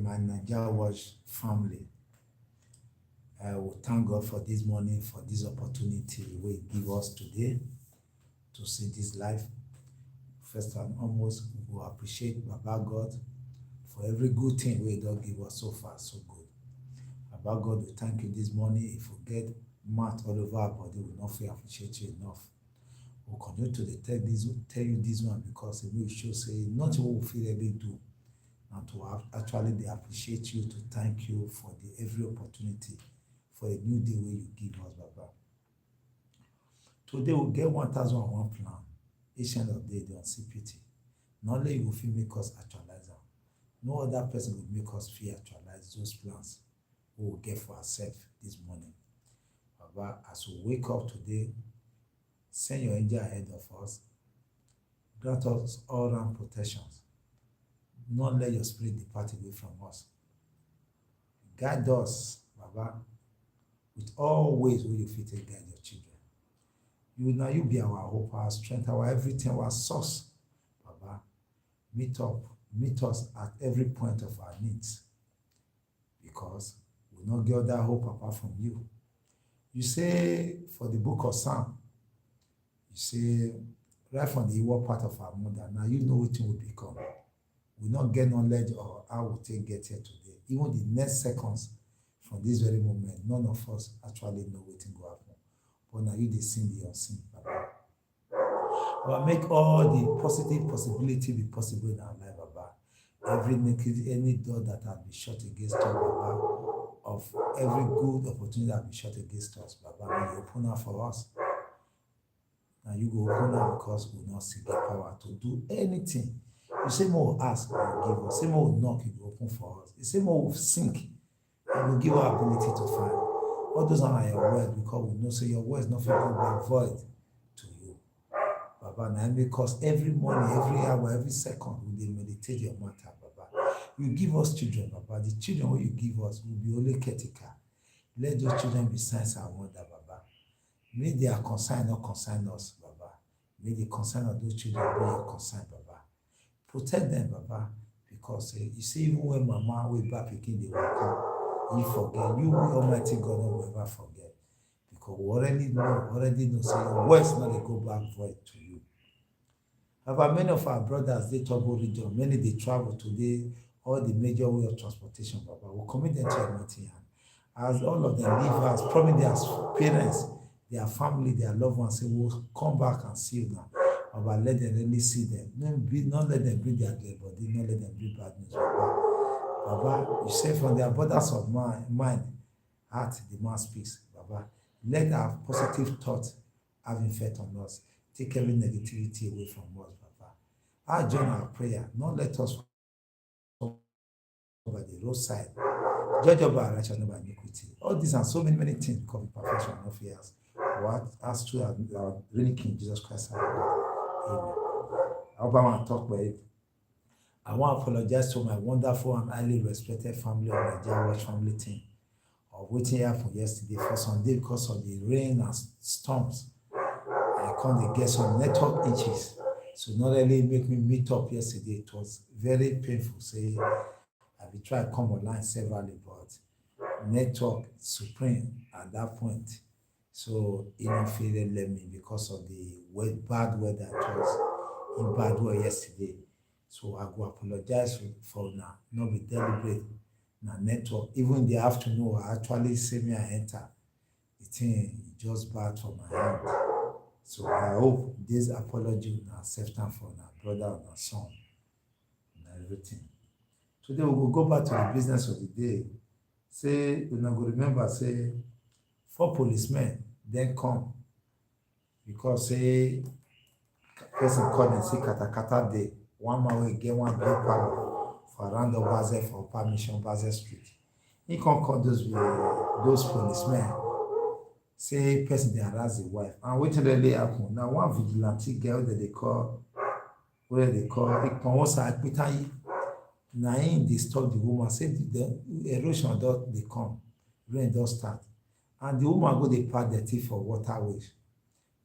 my Nigeria Watch family. I will thank God for this morning, for this opportunity we give us today to see this life. First and almost, we will appreciate Baba God for every good thing we don't give us so far, so good. Baba God, we thank you this morning. If we get mat all over our body, we will not feel appreciate you enough. We'll continue to tell you this one because it will show say not what we feel able to do, and to actually they appreciate you, to thank you for the every opportunity, for a new day where you give us, Baba. Today we'll get 1,001 plan. Each end of the day, they don't see pity. Not only will feel make us actualize them. No other person will make us feel actualize those plans we will get for ourselves this morning. Baba, as we wake up today, send your angel ahead of us. Grant us all round protections. Not let your spirit depart away from us. Guide us, Baba, with all ways where you fit to guide your children. You be our hope, our strength, our everything, our source. Baba, meet us at every point of our needs. Because we not get other hope apart from you. You say for the book of Psalm, you say right from the evil part of our mother, now you know what it will become. We not get knowledge or how we get here today. Even the next seconds from this very moment, none of us actually know what will happen. But now you the seen the unseen, Baba. But make all the positive possibility be possible in our life, Baba. Any door that has been shut against us, Baba, of every good opportunity that has been shut against us, Baba, may you open up for us. Now you go open up because we will not see the power to do anything. You say more ask, you will give us. Say more knock, you will open for us. You say more sink, you will give our ability to find. All those are your words because we know say your words nothing go back void to you. Baba, now because every morning, every hour, every second, we meditate your matter, Baba. You give us children, Baba. The children who you give us will be only caretaker. Let those children be signs and wonder, Baba. May their concern not concern us, Baba. May the concern of those children be your concern, Baba. Protect them, Baba, because you see, even when Mama way back again, they will come. You forget. You, Almighty God, will never forget. Because we already know, so your words not they go back void to you. However, many of our brothers, they travel region, many they travel today, all the major way of transportation, Baba. We'll commit them to your meeting. As all of them leave us, promise their parents, their family, their loved ones, say, we'll come back and see you now. Baba, let them really see them. Not let them bring their dead body, not let them bring bad news. Baba, you say from their borders of mind, heart, the man speaks. Baba, let our positive thoughts have effect on us. Take every negativity away from us, Baba. I join our prayer. Not let us over the roadside. Judge over our righteousness, not by iniquity. All these and so many things become perfection of fears. What as true as our really King Jesus Christ. Amen. I hope I want to talk about it. I want to apologize to my wonderful and highly respected family of Nigeria Watch family team of waiting here for yesterday for Sunday because of the rain and storms. I can't get some network issues. So not only make me meet up yesterday, it was very painful. Say I will try to come online severally, but network supreme at that point. So it not feel let me because of the bad weather it was in bad weather yesterday. So I go apologize for now, not be deliberate. Now network, even in the afternoon, I actually see me I enter. The thing just bad for my hand. So I hope this apology will accept them for my brother and my son and everything. Today we will go back to the business of the day. Say, you know, go remember, say, 4 policemen then come because say person called and say katakata day. One man will get one big power for around the Basel for permission Basel Street. He can call those policemen. Say person they harass the wife. And what really happen? Now one vigilante girl that they call it Ponwosa Akpitayi. Now him they stop the woman. Say the erosion don't they come. Rain don't start. And the woman go they pack the tea for waterways.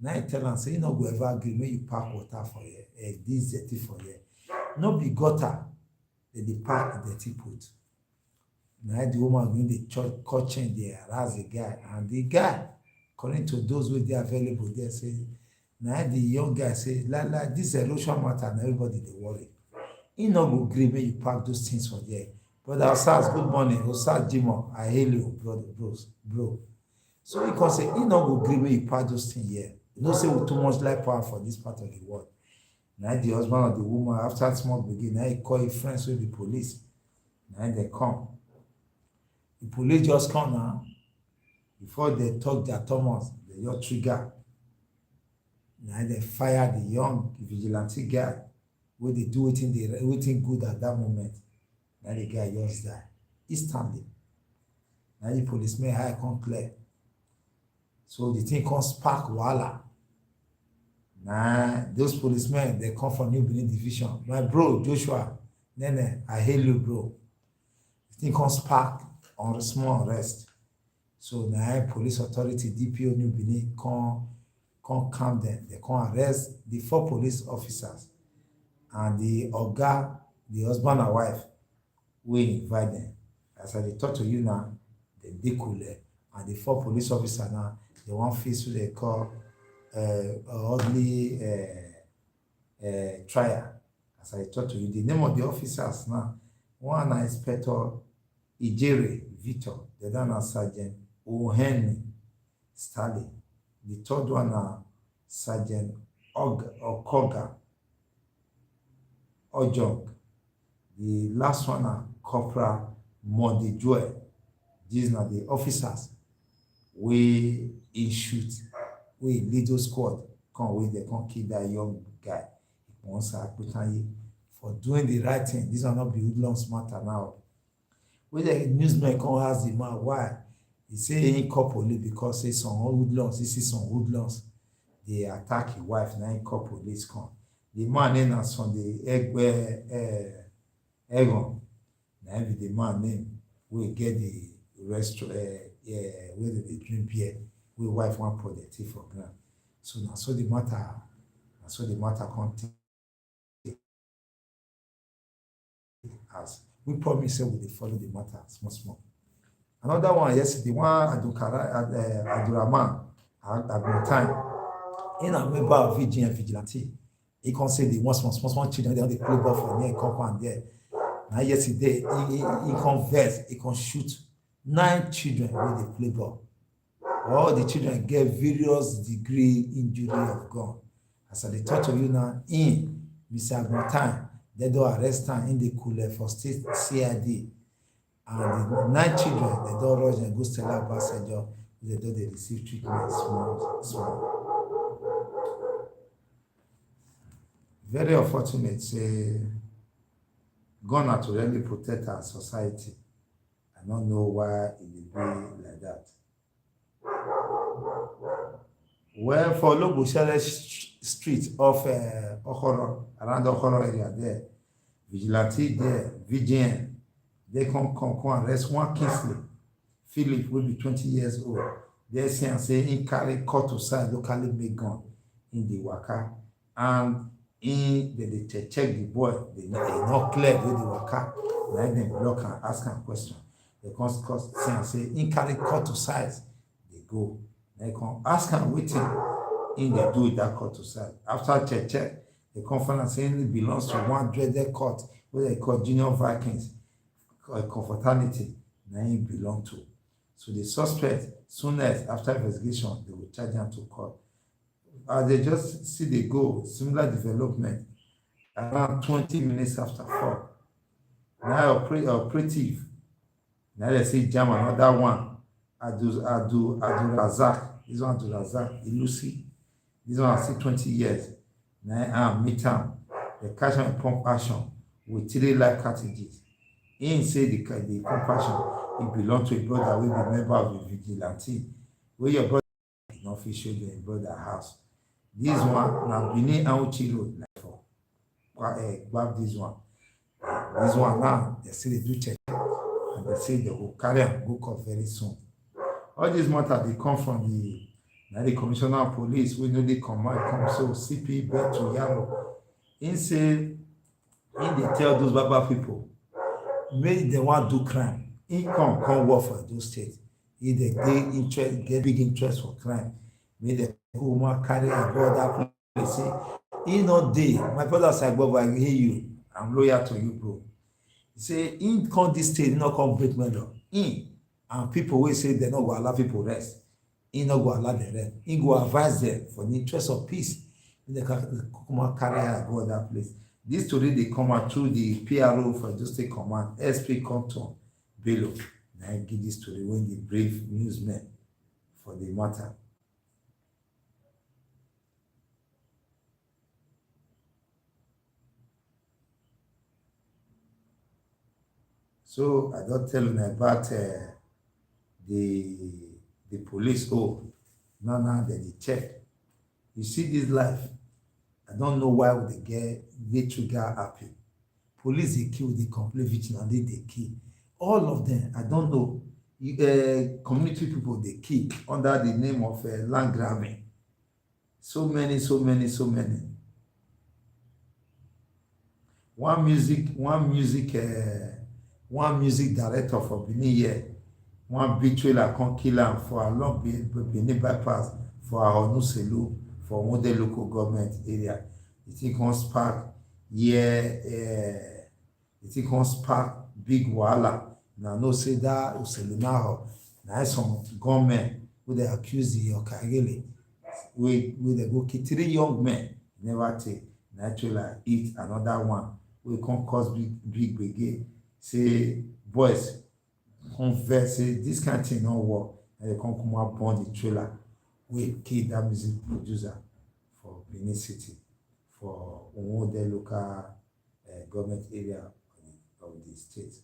Now I tell am say you no go ever agree make you pack water for here, this dirty for here. No be gutter that they pack dirty put. Now the woman going the church coaching there, harass the guy, and the guy, according to those who they available there, say, now the young guy say, like this erosion matter, and everybody they worry. He no go gree make you pack those things for there. Brother Osas, good morning. Osas Jimo, I hail you, brother, bro. So he can say, he no go gree make you pack those things here. You know, say we too much life power for this part of the world. Now the husband of the woman, after small begin, now he call his friends with the police. Now they come. The police just come now. Before they talk their Thomas, they just trigger. Now they fire the young vigilante guy. Where they do waiting good at that moment. Now the guy just die instantly. Now the policeman high come clear. So the thing come spark wahala. Nah, those policemen they come from New Benin Division. My bro Joshua, Nene, I hail you, bro. The thing come spark on a small arrest. So now police authority DPO New Benin come calm them. They come arrest the 4 police officers. And the oga, the husband and wife, we invite them. As I talk to you now, they cool. And the 4 police officers now, they want face what they call orderly trial. As I talk to you, the name of the officers now, one is Inspector Ijere Victor, the other is Sergeant Ohenny Stanley. The third one is Sergeant Okoga Ojong. The last one are Corporal Modi Joel. These are the officers we shoot, we lead those squad, come with they can't kill that young guy. Once I put on for doing the right thing. These are not the hoodlums matter now. When the newsman come ask the man why, he say he ain't call police because say some hoodlums, he see some hoodlums, they attack his wife, now he call police come. The man name is from the Egon. Now be the man name we get the restaurant where they drink beer, we wife one project for ground. So now so the matter come as we promise say we dey follow the matter small. Another one yesterday, one Abdurrahman at time in a member of VGN vigilante. He can say the one small children they play ball for near compound there. Now yesterday he confessed he can shoot 9 children when they play ball. All the children get various degree injury of gun. As I talk to you now, in Mr. Agmotan, they do arrest him in the cooler for state CID. And the 9 children, they don't rush and go Stella Passenger, they receive treatment small. Very unfortunate, say, gun are to really protect our society. I don't know why it will be like that. Well, for Loboshere Street of Okoro, around the Okoro area there, vigilante there, VGN, they come arrest one Kingsley. Philip will be 20 years old. They say he carry cut to side locally made gun in the waka. And they check the boy, they not clear with the waka. Then they block and ask him question. They come say he carry cut to size. They go. They come ask him waiting in they do with that cut to size. After check, they confirm and saying it belongs to one dreaded court where they call Junior Vikings confraternity. Now he belong to. So the suspect, soon as after investigation, they will charge him to court. They just see they go, similar development, around 20 minutes after 4. Now operative. Now they say jam another one. Adu Razak. This one Adu Razak, Ilusi. This one I see 20 years. Now meet him. They catch him in pump action with 3 life cartridges. He say the pump action, it belong to a brother who be member of the vigilante. Where your brother is not official in your brother house. This one now Benin and Uchi Road like for grab this one. This one now they say they do check and they say they will carry and go court very soon. All these matters they come from the commissioner of police. We know they come so CP Betu Yaro. He say they tell those Baba people maybe they want to do crime. income come work for those states. If they get big interest for crime, make the woman carry and go other place. Say, he not dey. My brother say, Bob, I hear you. I'm loyal to you, bro. He say, he come this state, he not come break my law. He and people will say they not go allow people rest. He not go allow them rest. He go advise them for the interest of peace. They can come carry and go other place. This story they come out through the PRO for Edo State Command, SP Compton Bello. Now I give this story when the brave newsmen for the matter. So I don't tell you about the police. Oh, now they check. You see this life. I don't know why would they trigger happy. Police they kill, they complain vigilante, they kill. All of them, I don't know. Community people they kill under the name of land grabbing. So many. One music director for Benin here, one big trailer come kill am for along Benin bypass for Ahonu for one day local government area. You think on spark big wahala. Now no say that Oselu now now some gunmen who they accuse the Okagele we they go kill 3 young men never take naturally eat another one we come cause big brigade say boys confess say this kind of thing not work and they come out burn the trailer we kill that music producer for Benin City for one of the local government area of the state.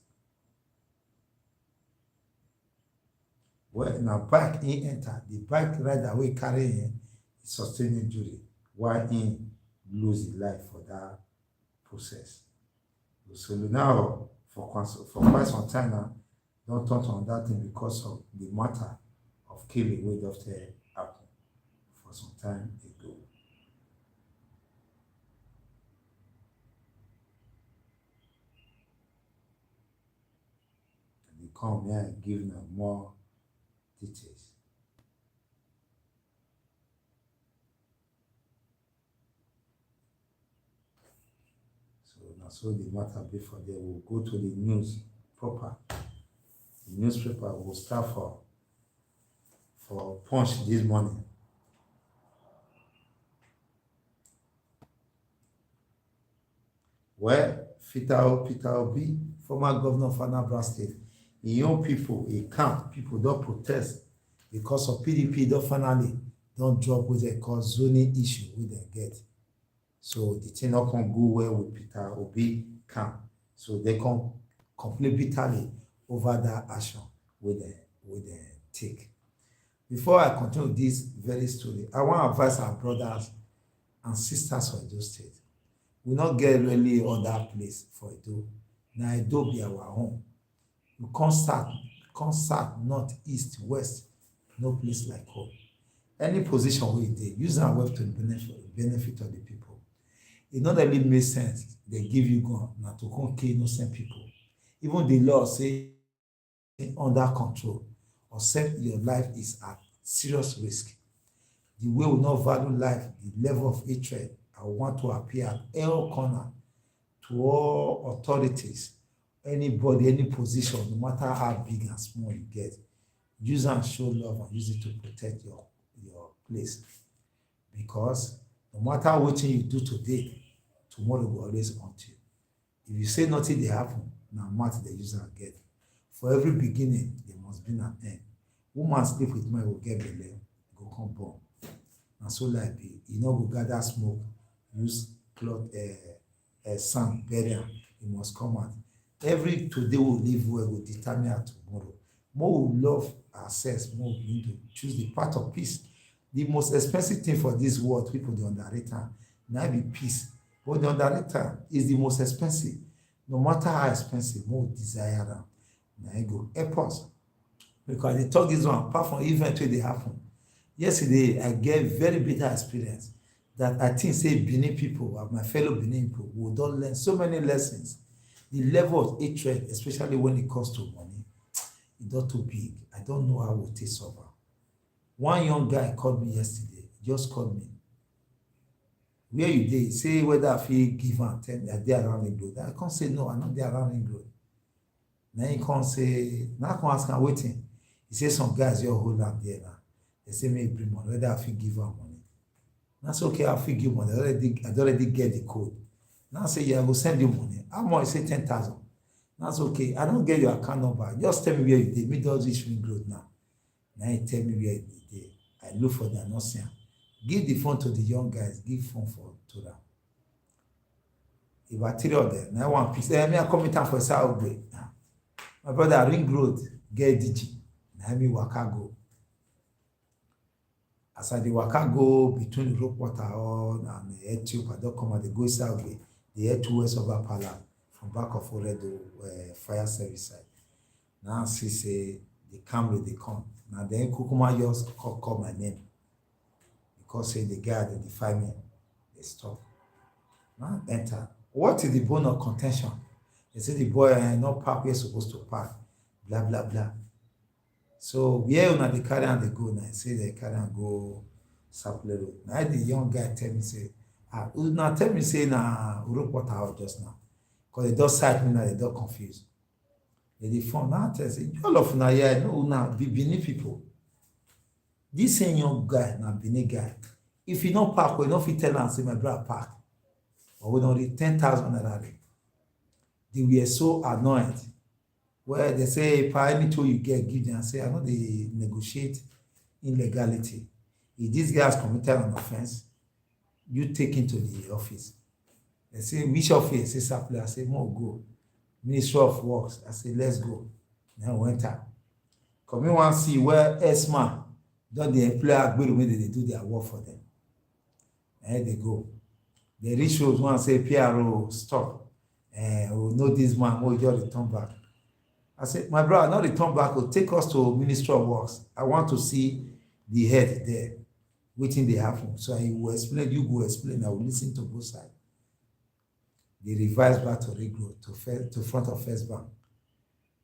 Well, now bike he enter, the bike rider we carry him sustain injury while he lose his life for that process. So now for quite some time now, don't talk on that thing because of the matter of killing wey just happen for some time ago. And they come here and give them more details. So the matter before they will go to the news proper. The newspaper will start for Punch this morning. Well, Peter Obi, former governor of Anambra State, young people, a camp, people don't protest because of PDP don't finally don't drop with they call zoning issue with they get. So the thing not can go well with Peter Obi camp. So they can complain bitterly over that action with the take. Before I continue this very story, I want to advise our brothers and sisters for Edo State. We not get really other place for Edo. Now Edo be our home. We can't start north, east, west, no place like home. Any position we did, use our web to benefit of the people. It not really makes sense. They give you gun now to come kill innocent people. Even the law say under control, or say your life is at serious risk. The way we not value life, the level of hatred, I want to appear at all corner to all authorities, anybody, any position, no matter how big and small you get, use and show love and use it to protect your place. Because no matter what you do today, tomorrow will always haunt you. If you say nothing they happen, now matter the user get. For every beginning, there must be an end. Woman sleep with man will get belay, go come born. And so like be, you know, go gather smoke, use cloth, sand, burial, it must come out. Every today will live well will determine our tomorrow. More we love ourselves, more we need to choose the path of peace. The most expensive thing for this world, people they underrate now be peace. But the underrate is the most expensive. No matter how expensive, more desire them. Now you go help us. Because they talk this one, apart from event where they happen. Yesterday, I gave very bitter experience that I think say Benin people, my fellow Benin people, who don't learn so many lessons. The level of hatred, especially when it comes to money. It's not too big. I don't know how we'll take over. One young guy called me yesterday, just called me. Where you dey? Say whether I feel give and tell me I dey around Ring Road. I can't say no, I'm not there around Ring Road. Now he can't say, now I can ask him waiting. He say some guys your hold am there now. They say me bring money, whether I feel give her money. That's okay, I feel give money. I already get the code. Now I say, yeah, I will send you money. How much? Say 10,000. That's okay. I don't get your account number. Just tell me where you did. Me does reach Ring Road now. Now he tell me where you did. I look for the announcement. Give the phone to the young guys. Give phone to them. If I tell you there, now one piece. Me I come in time for a South break. My brother Ring Road get DG. Now me waka go. As I dey waka go between the rope water and the head tube, I don't come out. They go South way. They head towards over Pala from back of Oredo fire service side. Now I see say the Camry they come. Now then Kukuma just call my name. Because say the guy identify me, they stop. Now enter. What is the bone of contention? They say the boy not park where supposed to park. Blah blah blah. So where una they carry and they go now? Say they carry and go Sapele Road. Now the young guy tell me say, now tell me say na rope water out just now. Because they don't sight me now, they don't confused. They phone now tell say, all of una here, no una be Benin people. This same young guy, na Benin guy. If you don't park, we don't fit tell am say my brother park. But we don't read 10,000 naira. They were so annoyed. Where they say, per any tool you get, give them and say, I know they negotiate illegality. If this guy has committed an offense, you take him to the office. They say, which office? Say, Sapele. I say, more go. Ministry of Works. I say, let's go. Then we went out. Come in one see where ESMA, don't the employer agree when they do their work for them. And they go. They reach road one say, PRO, stop. We know this man, we just return back. I said, my brother, not return back, will take us to Ministry of Works. I want to see the head there, waiting they happen. So I will explain, you go explain, I will listen to both sides. They revise back to Ring Road, to front of First Bank.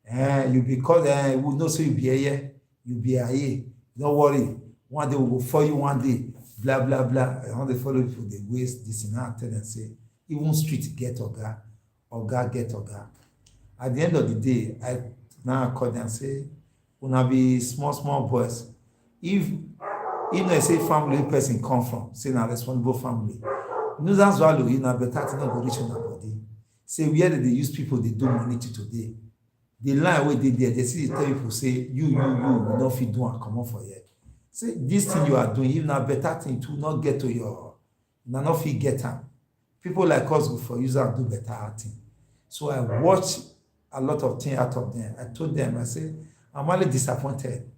And you be called, we know so you be here, you be here. Don't worry, one day we will follow you one day, blah, blah, blah. And when they follow you, they waste this and that, tell them, say, even street get Oga, Oga get Oga. At the end of the day, I now call them and say, una be small boys. If they say family person come from, say na responsible family, nuisance value, you know, better to not go reach on their body. Say where they use people, they do money to today. The line where they there, they see tell people say, you don't fit do and come on for here. Say this thing you are doing, even a better thing to not get to your, not fit get time. People like us go for use and do better thing. So I watch a lot of things out of them. I told them, I said, I'm only disappointed.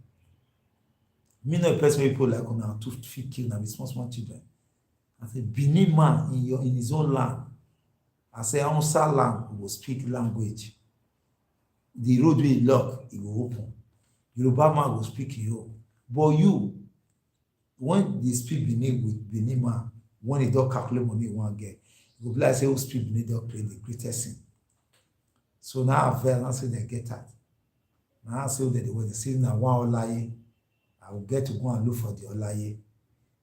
Me no person people like una to fit kill na be small children. I said, Benin man in his own land. I say Hausa land will speak language. The road will lock, it will open. Yoruba man will speak Yoruba. But you, when they speak Benin with Benin man, when they don't calculate money one get, you will be like say who speak Benin don't play the greatest thing. So now I say they get that. Now I say that they say now one Olaye, I will get to go and look for the Olaye.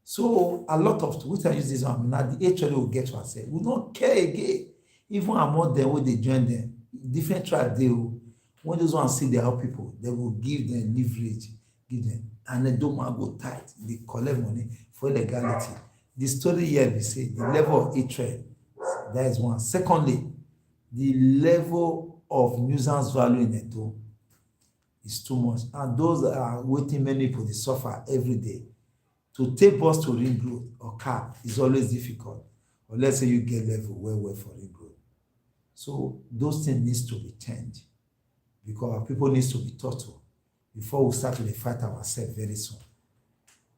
So a lot of we can use this one. Now the HOD will get to ourselves. We don't care again. Even among them when they join them, different tribe they will. When those ones see they help people, they will give them leverage, give them, and they don't want to go tight. They collect money for illegality. The story here we say the level of hatred. That is one. Secondly, the level of nuisance value in Edo is too much, and those that are waiting many people they suffer every day. To take bus to Ring Road or car is always difficult. Or let's say you get level well for Ring Road. So those things needs to be changed because our people needs to be taught to before we start to fight ourselves very soon.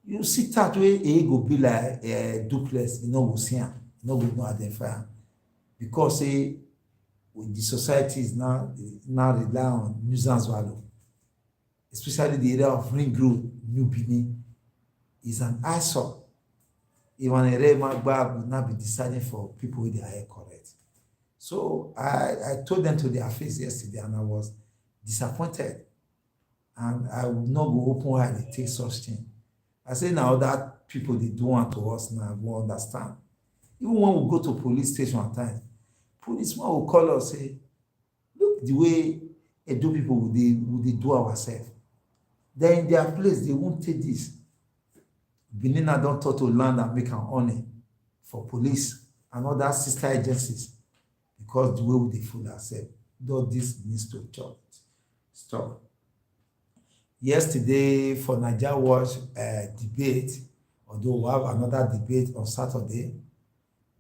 You see that way it go be like a duplex, you know, we see him, you know, we don't identify him. Because the society is now rely on nuisance value, especially the area of Ring Road, New Benin, is an eyesore. Even a rare magba will not be deciding for people with their hair correct. So I told them to their face yesterday and I was disappointed. and I will not go open eye dey take such thing. I say na other people dey do am to us now, we understand. Even when we go to police station at times, policeman will call us say, look the way Edo people we dey do ourselves. Then in their place, they won't take this. Benin don talk to land and make am honor for police and other sister agencies because the way we dey fool ourselves. All this needs to stop. Yesterday for Naija Watch debate, although we have another debate on Saturday,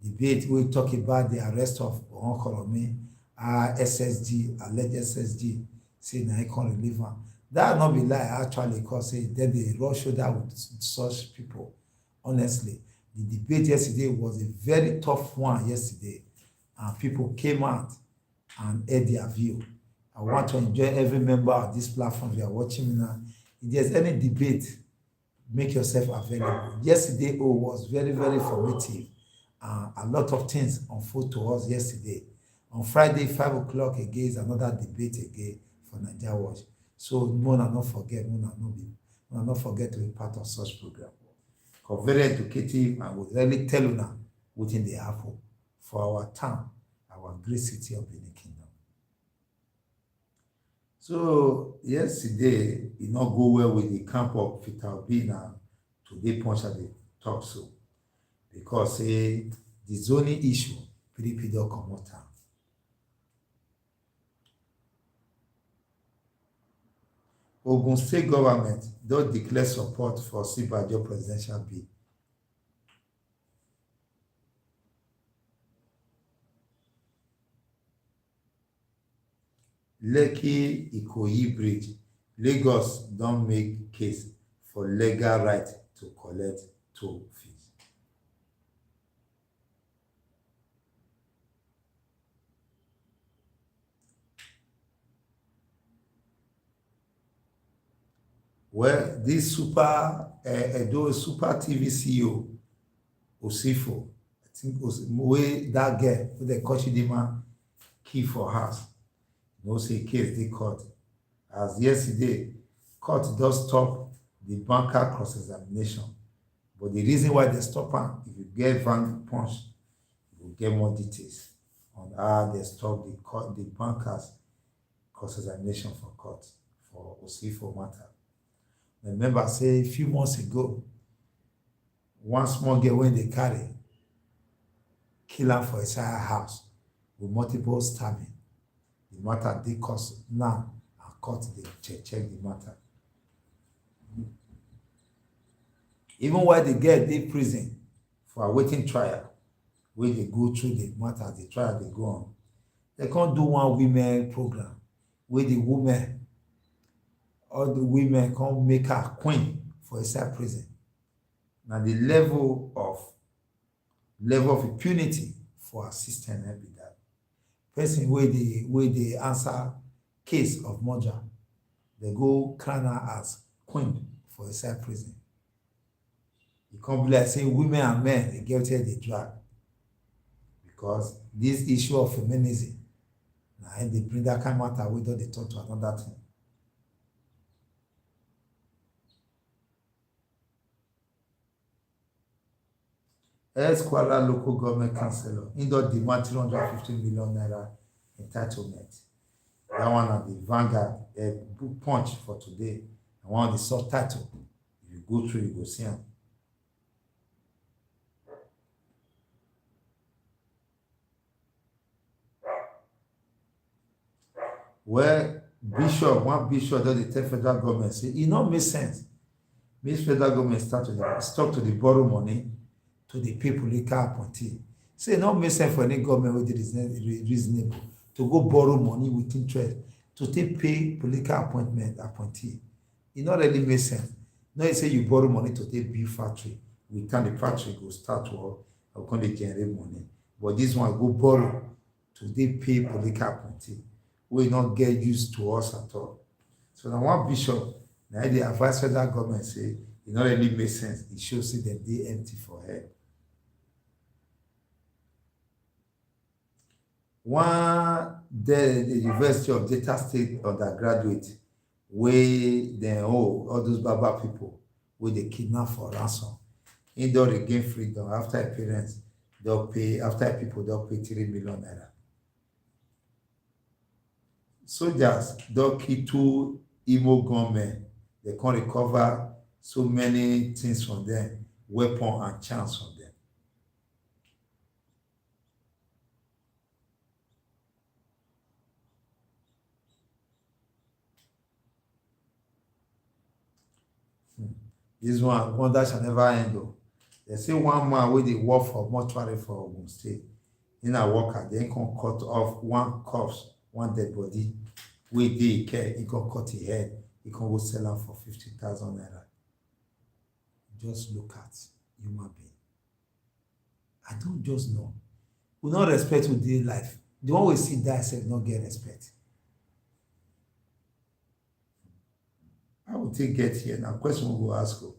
debate wey talk about the arrest of Omokolome, SSG, alleged SSG, say na e come relieve am. That no be lie actually, because say dem dey rub shoulder with such people. Honestly, the debate yesterday was a very tough one yesterday, and people came out and aired their view. I want to enjoy every member of this platform. You are watching me now. If there's any debate, make yourself available. Yesterday was very, very formative. A lot of things unfold to us yesterday. On Friday, 5 o'clock again is another debate again for Naija Watch. So Mona not forget to be part of such program. Because very educative and will really tell you now wetin dey happen for our town, our great city of Benin Kingdom. So yesterday, e no go well with the camp of Peter Obi now. Today punch at the talk so. Because say the zoning issue, PDP don comot am. Ogun State government don declare support for Osinbajo presidential bid. Lekki Ikoyi Bridge, Lagos don make case for legal right to collect toll fees. Well, this super TV CEO, Osifo, I think wey that girl wey dem call Chidinma kill for house, say case dey court. As yesterday, court don stop the banker cross-examination. But the reason why they stop am, if you get Van Punch, you will get more details on how they stop the bankers cross-examination for court for Osifo matter. Remember, say a few months ago, one small girl wey dey carry kill am for inside her house with multiple stabbing. The matter dey court now, and court dey check the matter. Even while the girl dey prison for awaiting trial, wey dey go through the matter, the trial dey go on, dem come do one women program wey the women, all the women come make her queen for inside prison. Na the level of impunity for her system be that. Person wey dey answer case of murder, they go crown her as queen for inside prison. E come be like say women and men dey get where they drag, because this issue of feminism na dey bring that kind of matter wey don dey talk to another thing. Ex-Kwara local government councillor, he don demand 350 million naira entitlement. That one na the Vanguard book punch for today, and one of the subtitle. If you go through, you go see am. Well, one bishop don dey tell federal government say e no make sense make federal government stop to dey borrow money to dey pay political appointee. Say e no make sense for any government wey dey reasonable to go borrow money with interest to take pay political appointee. E no really make sense. No say you borrow money to take build factory, with time the factory go start work or come dey generate money. But this one go borrow to take pay political appointee wey not get used to us at all. So now one bishop, now they advise federal government say it not really make sense. It shows say them they empty for head. The University of Delta State undergraduate wey dem all those Baba people wey dey kidnap for ransom. He don regain freedom after im parents don pay, after im people don pay 3 million naira. Soldiers don kill 2 Imo gunmen. Dem come recover so many things from them, weapon and charms from them. This one, wonder shall never end o. Dem say one man wey dey work for mortuary for Ogun State, he na worker, then come cut off one corpse, one dead body wey dey care. He come cut him head, he come go sell am for 50,000 naira. Just look at human being. I don't just know. We don't respect who dey life. The one wey see die sef no get respect. How we take get here na question we go ask o.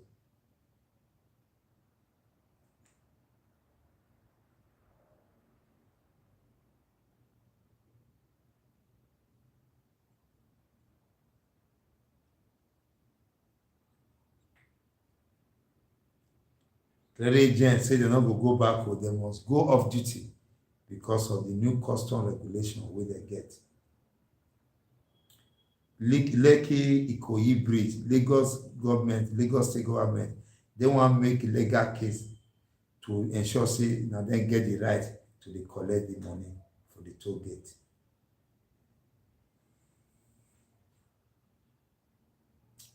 Clearly agents say dem no go back o, dem must go off duty because of the new custom regulation wey dem get. Lekki Ikoyi bridge, Lagos state government, they wan make legal case to ensure say na dem get the right to dey collect the money for the toll gate.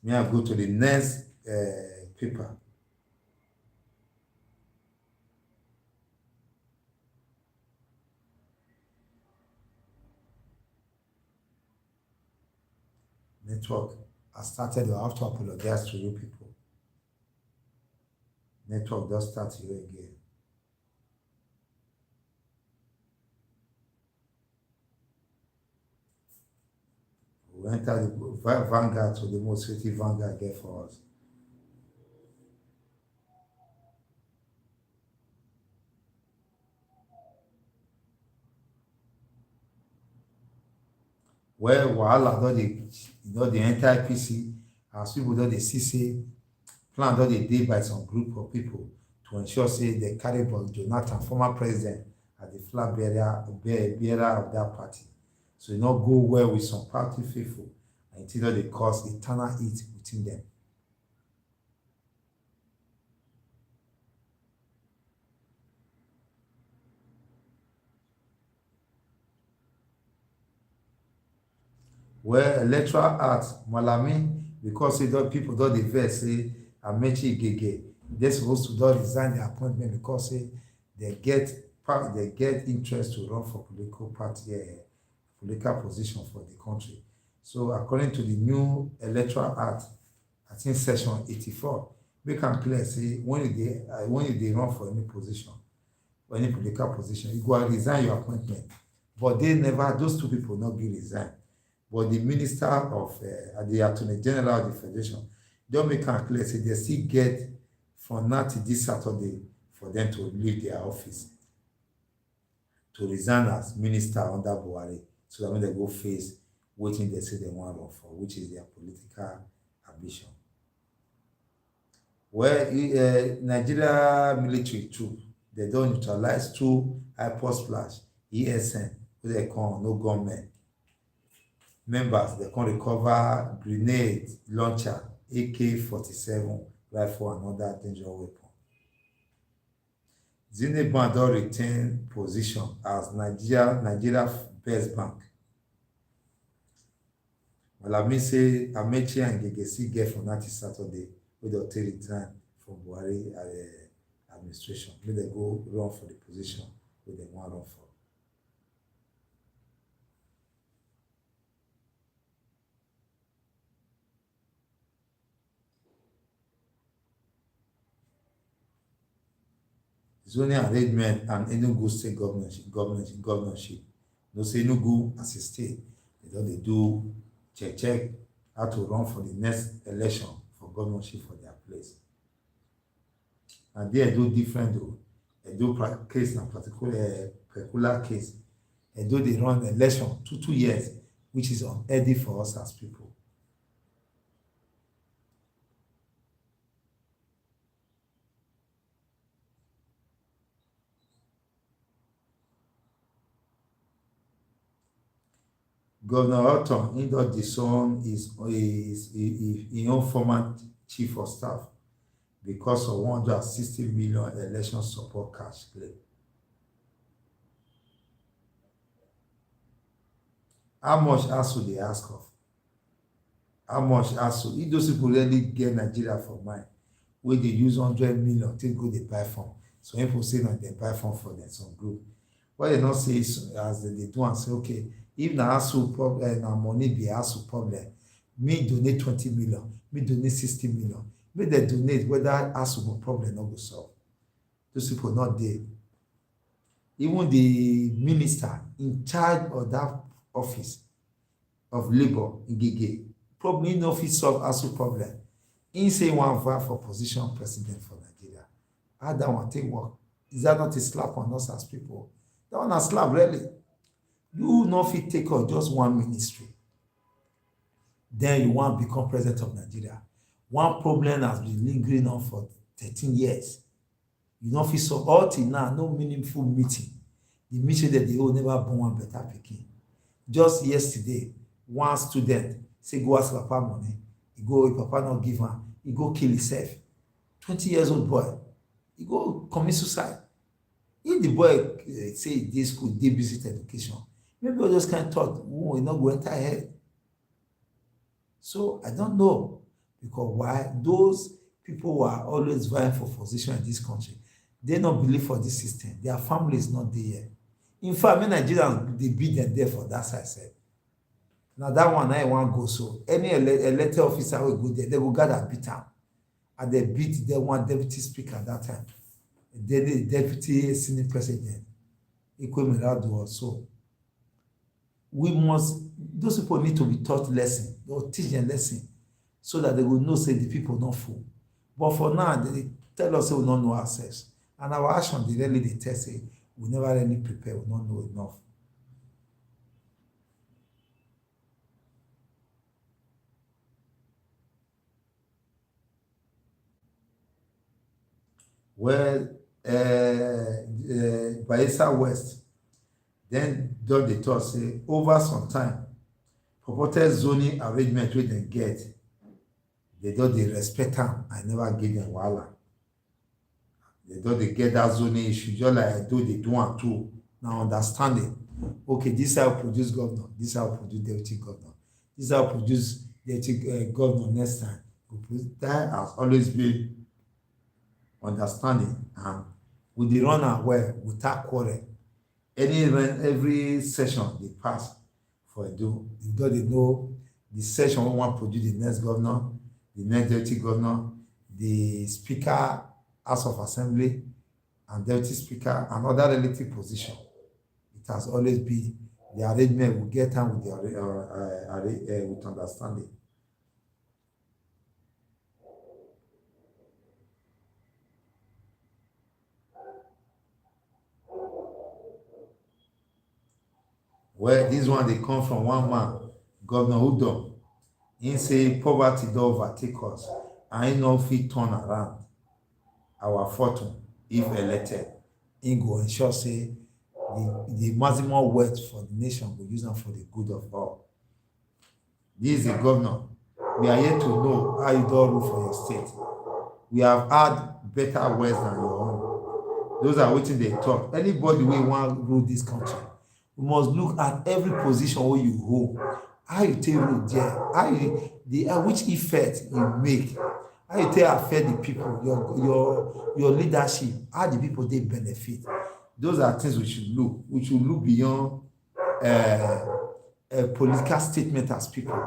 May I go to the next paper. Network has started. I have to apologize to you people. Network just start here again. We enter the Vanguard to the most creative Vanguard get for us. Well, wahala don dey enter APC as people don dey see say plan don dey by some group of people to ensure say they carry Bob Jonathan, former president, as the flag bearer of that party. So e no go well with some party faithful, and it don dey cause eternal heat within them. Well, electoral act Malami, because people don dey vex say Amechi Igege dey supposed to don resign the appointment because say they get interest to run for political position for the country. So according to the new electoral act, I think section 84, make am clear say when you dey run for any position or any political position, you go resign your appointment. But those two people not be resigned. But the minister of the attorney general of the federation don't make am clear say they still get from now to this Saturday for them to leave their office, to resign as minister under Buhari, so that when they go face wetin they say they want run for, which is their political ambition. Well, Nigeria military troop, they don neutralize 2 IPOD splash ESN wey they call no gunmen members. They can recover grenade launcher, AK-47 rifle and other dangerous weapon. Zenith Bank don retain position as Nigeria best bank. Malami say Amechi and Igege still get from that Saturday wey dem take resign from Buhari administration. Make dem go run for the position wey dem wan run for. Zoning arrangement and Enugu state governorship. No say Enugu as a state, they don dey do check how to run for the next election for governorship for their place. And they do different though. Edo case na particular case. Edo they run election 2 years, which is unhealthy for us as people. Governor Otton Indor disown his own former chief of staff because of 160 million election support cash claim. How much ASU they ask of? How much ASU? If those people really get Nigeria for mind, where they use 100 million to go they buy from. So people say that they buy from for them, some group. What they not say is, as they do and say, okay, if na ASU problem, na money be ASU problem, me donate 20 million, me donate 60 million. Me they donate whether ASU go problem not go solve. Those people not there. Even the minister in charge of that office of labor in Gege probably no fit solve ASU problem. He say one vote for position president for Nigeria. How that one take work? Is that not a slap on us as people? That one a slap really. You no fit take on just one ministry. Then you want to become president of Nigeria. One problem has been lingering on for 13 years. You no fit solve all till now, no meaningful meeting. The meeting that they will never born one better pikin. Just yesterday, one student say go ask papa money. He go, if papa not give him, he go kill himself. 20 years old boy. He go commit suicide. If the boy say this school, they visit education, maybe we just can't thought, oh, he not go enter ahead. So I don't know. Because why? Those people who are always vying for position in this country, they don't believe for this system. Their family is not there. In fact, many Nigerians, they beat them there for that side. Said. Now that one, I want go so. Any elected officer will go there, they will gather beat them. And they beat the one deputy speaker at that time. Then the deputy senate president. Equal also. We must, those people need to be taught lesson. They will teach them lesson so that they will know say the people not fool. But for now, they tell us say we don't know ourselves. And our action, they really they tell say we never really prepare, we don't know enough. Well, Bayelsa West, then don dey talk say over some time, purported zoning arrangement wey dem get, they don dey respect am and never give dem wahala. They don dey get that zoning issue, just like Edo dey do am too. Now understanding, okay, this how produce governor, this how produce deputy governor, this how produce deputy governor next time. That has always been understanding, and we dey run am well without quarrel. Every session they pass for Edo, you don dey know the session wey wan produce the next governor, the next deputy governor, the speaker, House of Assembly, and deputy speaker, and other relative position. It has always been the arrangement we get am with with understanding. Well, this one they come from one man, Governor Udom. He say poverty don overtake us, and he no fit turn around our fortune if elected. He go ensure say the maximum wealth for the nation go use am for the good of all. This is the governor. We are here to know how you don rule for your state. We have had better wealth than your own. Those are wetin they talk. Anybody wey wan rule this country, we must look at every position where you hold, how you take road there, how which effect you make, how you take affect the people, your leadership, how the people they benefit. Those are things we should look. We should look beyond a political statement as people.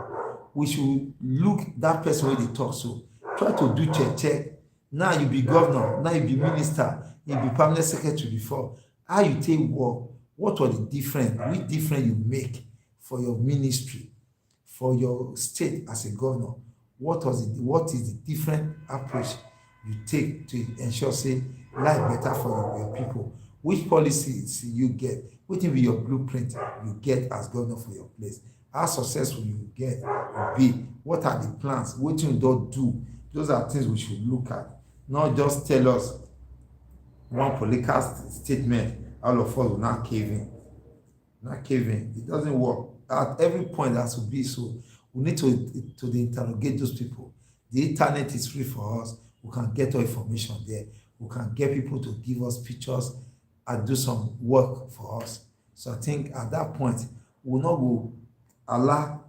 We should look that person where they talk so. Try to do check. Now you be governor, now you be minister, you be permanent secretary before. How you take work? What was the difference? Which difference you make for your ministry, for your state as a governor? What is the different approach you take to ensure say life better for your people? Which policies you get? What will be your blueprint you get as governor for your place? How successful you get will be? What are the plans? What you don't do? Those are things we should look at. Not just tell us one political statement. All of us will not cave in. Not cave in. It doesn't work. at every point has to be so. We need to interrogate those people. The internet is free for us. We can get our information there. We can get people to give us pictures and do some work for us. So I think at that point, we will not go allow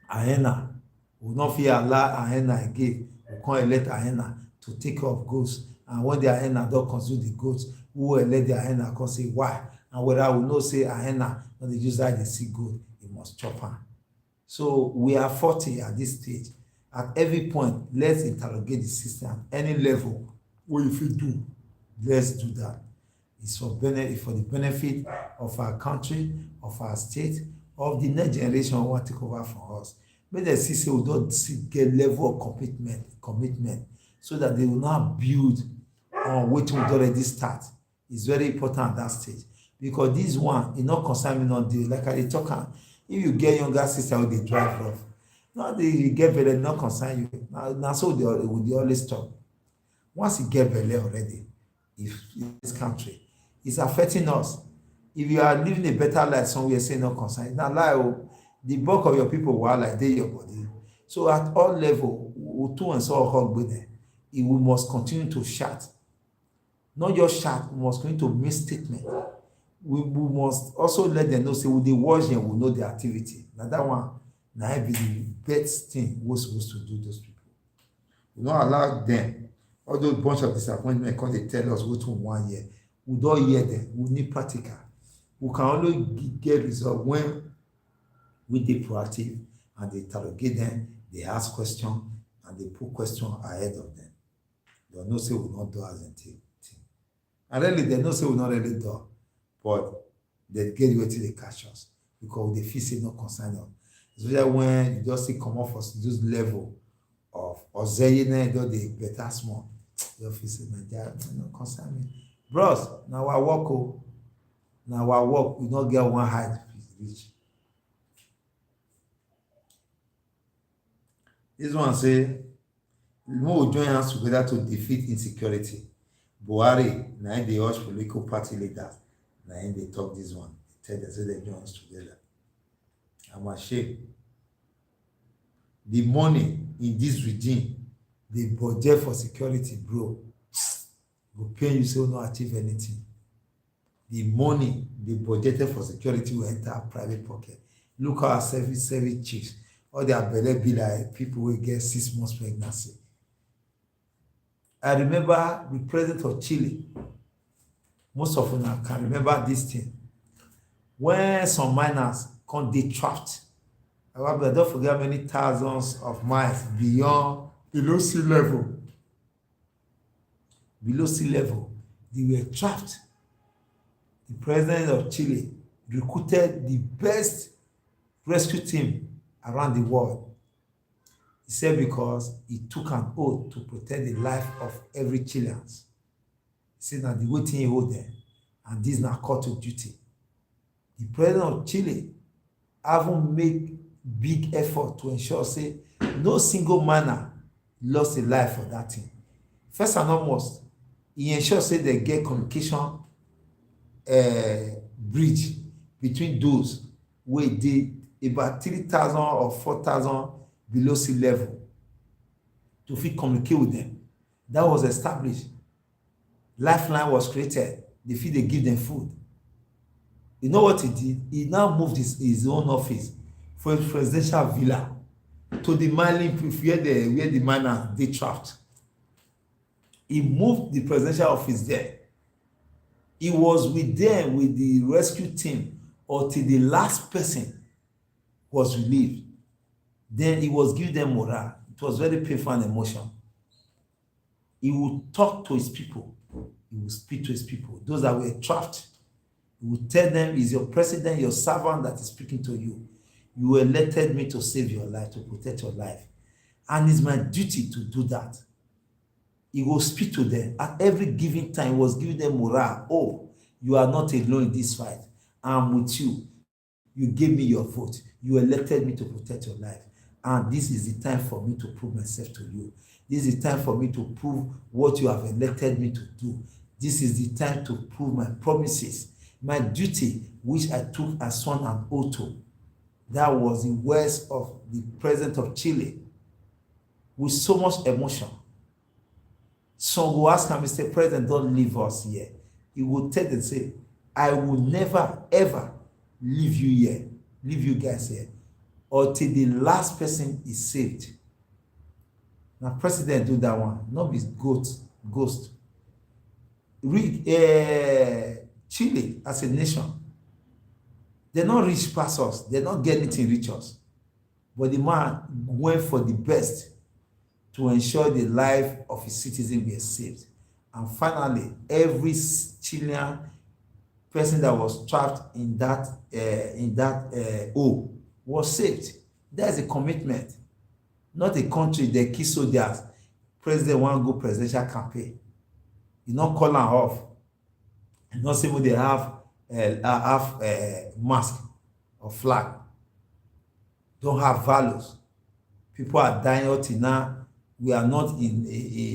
hyena. We will not fit allow hyena again. We can't elect hyena to take care of goats. And when the hyena don consume the goats, we will elect the hyena come say why. And whether we know say hyena no dey use eye dey see goat, e must chop am. So we are 40 at this stage. At every point, let's interrogate the system at any level. What if we do? Let's do that. It's for the benefit of our country, of our state, of the next generation who want to take over from us. Make dem see say we don get level of commitment so that they will not build on wetin we don already start. It's very important at that stage. Because this one, e no concern me not dey. Like I dey talk am, if you get younger sister wey dey drive rough, no dey get belle, no concern you. Na so we dey always talk. Once you get belle already, if in this country, it's affecting us. If you are living a better life somewhere, say no concern, na lie o. The bulk of your people wahala dey your body. So at all level, otu and so hug with them. We must continue to shout. Not just shout, we must continue to make statement. We must also let them know, say, we dey watch them, we know the activity. Now that one, now be the best thing we're supposed to do those people. We not allow them, all those bunch of disappointment, because they tell us what to 1 year. We don't hear them. We need practical. We can only get result when we dey proactive and they interrogate them, they ask questions, and they put questions ahead of them. They know say we not do as a thing. And really, they know say we not really do. But they get wetin dey catch us because they feel say no concern us. Especially when you just see come off for this level of ozeyene don dey better small. You feel say Naija no concern me. Bros, na our work o. Na our work. We no get one height reach. This one say, we will join hands together to defeat insecurity. Buhari, na dey urge political party leaders. Na him dey talk this one. They tell them say they join us together. I'm ashamed. The money in this regime, the budget for security, bro, go pay you so not achieve anything. The money they budgeted for security will enter our private pocket. Look at our service chiefs. All their belly be like people will get 6 months pregnancy. I remember the president of Chile. Most of them can remember this thing. When some miners come dey trapped, however, don't forget many thousands of miles below sea level. Below sea level, they were trapped. The president of Chile recruited the best rescue team around the world. He said because he took an oath to protect the life of every Chilean. He said that the way thing he hold them, and this na call to duty. The president of Chile haven't made big effort to ensure say no single miner lost a life for that thing. First and foremost, he ensure say they get communication bridge between those wey dey about 3,000 or 4,000 below sea level to fit communicate with them. That was established. Lifeline was created. They fit dey give them food. You know what he did? He now moved his own office from a presidential villa to the mining where the miners dey trapped. He moved the presidential office there. He was with them with the rescue team until the last person was relieved. Then he was giving them morale. It was very painful and emotional. He would talk to his people. He would speak to his people. Those that were trapped, he would tell them, "Is your president, your servant that is speaking to you. You elected me to save your life, to protect your life. And it's my duty to do that." He will speak to them. At every given time, he was giving them morale. "Oh, you are not alone in this fight. I'm with you. You gave me your vote. You elected me to protect your life. And this is the time for me to prove myself to you. This is the time for me to prove what you have elected me to do. This is the time to prove my promises. My duty, which I took as son and oath to, that was the words of the president of Chile with so much emotion. Some will ask him, Mr. President, don't leave us here. He will tell them, say, I will never, ever leave you here, leave you guys here, until the last person is saved. Now, president do that one, not be ghost. Read Chile as a nation. They're not rich past us. They're not getting anything rich us. But the man went for the best to ensure the life of his citizens were saved. And finally, every Chilean person that was trapped in that hole was saved. That's a commitment. Not a country that kill soldiers. President want to go presidential campaign. You not call them off. You not say when they have mask or flag. Don't have values. People are dying out now. We are not in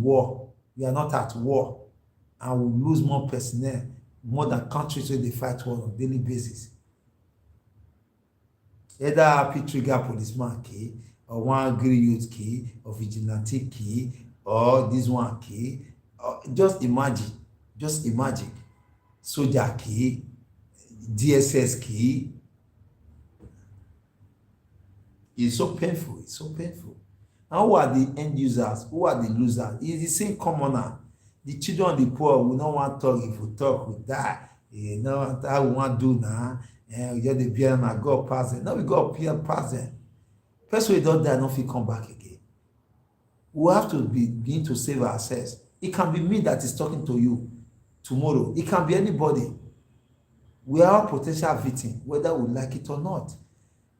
war. We are not at war, and we lose more personnel, more than countries where they fight war on a daily basis. Either happy trigger policeman key, or one green youth key, or vigilante key, or this one key. Just imagine. Soldier key, DSS key. It's so painful. And who are the end users? Who are the losers? It's the same commoner. The children of the poor will not want to talk. If we talk, we die. You know, that we want to do now. And we get the beer and God pass them. Now we got peer pass them. Person who don't die, don't feel come back again. We have to begin to save ourselves. It can be me that is talking to you tomorrow. It can be anybody. We are a potential victim, whether we like it or not.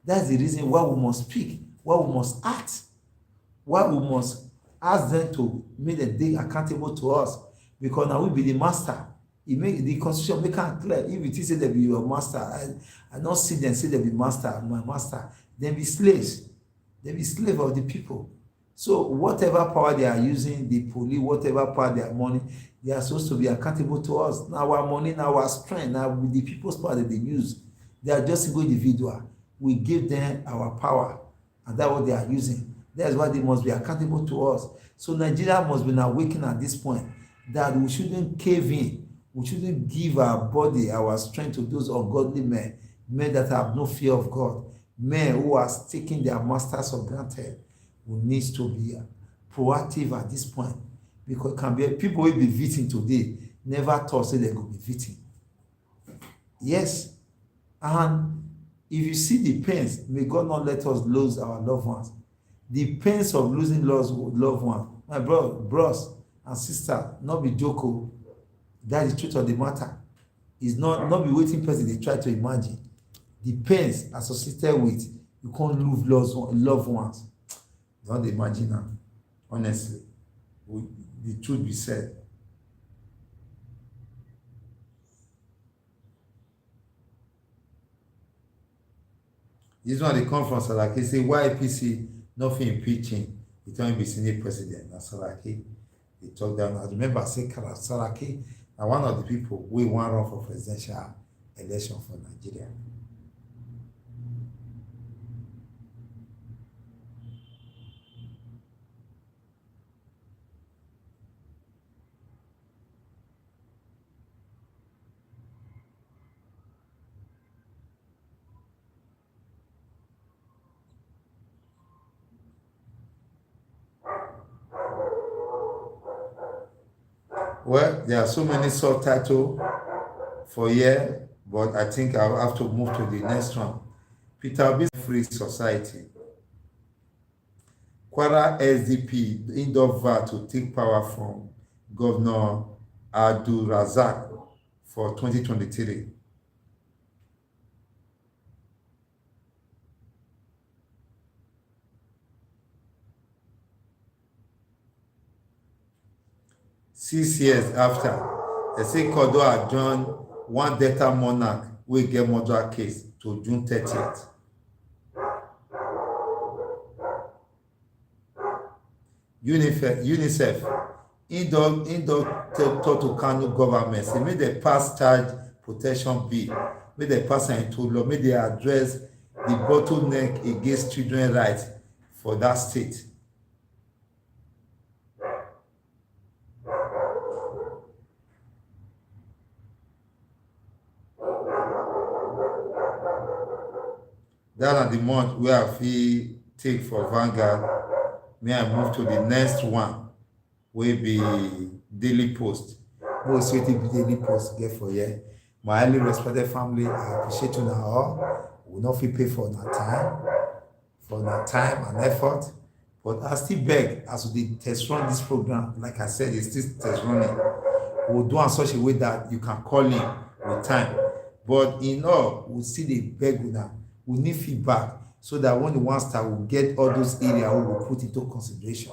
That's the reason why we must speak, why we must act, why we must ask them to make the day accountable to us, because now we be the master. It make the constitution make it clear. If it is say they be your master, I don't see them say they be master, my master. They be slaves. They be slave of the people. So whatever power they are using, the police, whatever power they are money, they are supposed to be accountable to us. Now our money, now our strength, now with the people's power that they use, they are just single individual. We give them our power, and that's what they are using. That's why they must be accountable to us. So Nigeria must be now waking at this point that we shouldn't cave in. We shouldn't give our body, our strength to those ungodly men that have no fear of God, men who are taking their masters for granted. We need to be proactive at this point, because it can be people will be victim today never thought say they could be victim. Yes, and if you see the pains, may God not let us lose our loved ones. The pains of losing loved ones, my bros and sisters, not be joke. That is the truth of the matter. It's not be waiting person they try to imagine. The pains associated with you can't lose loved ones. Don't imagine now. Honestly, the truth be said. This one they come from Salaki. Say why APC nothing impeaching. It only be Senate president. And Salaki, they talk down. I remember I say Salaki, and one of the people we want run for presidential election for Nigeria. Well, there are so many subtitles for here, but I think I'll have to move to the next one. Peter Obi Free Society. Kwara SDP indoor VAR to take power from Governor Abdul Razak for 2023. Six years after, they say Kodo adjourned one Delta monarch will get murder case to June 30th. UNICEF talk to Kano government say make dem pass child protection bill, make dem pass am into law, make dem address the bottleneck against children rights for that state. Dat na the month wey I fit take for Vanguard. May I move to the next one wey be Daily Post. Most wetin be Daily Post get for here. My highly respected family, I appreciate una all. We no fit pay for una time and effort, but I still beg as we dey test run this program. Like I said, it's still test running. We will do am such a way that you can call in with time. But in all, we still dey beg una. We need feedback so that when the one start, we get all those areas we will put into consideration.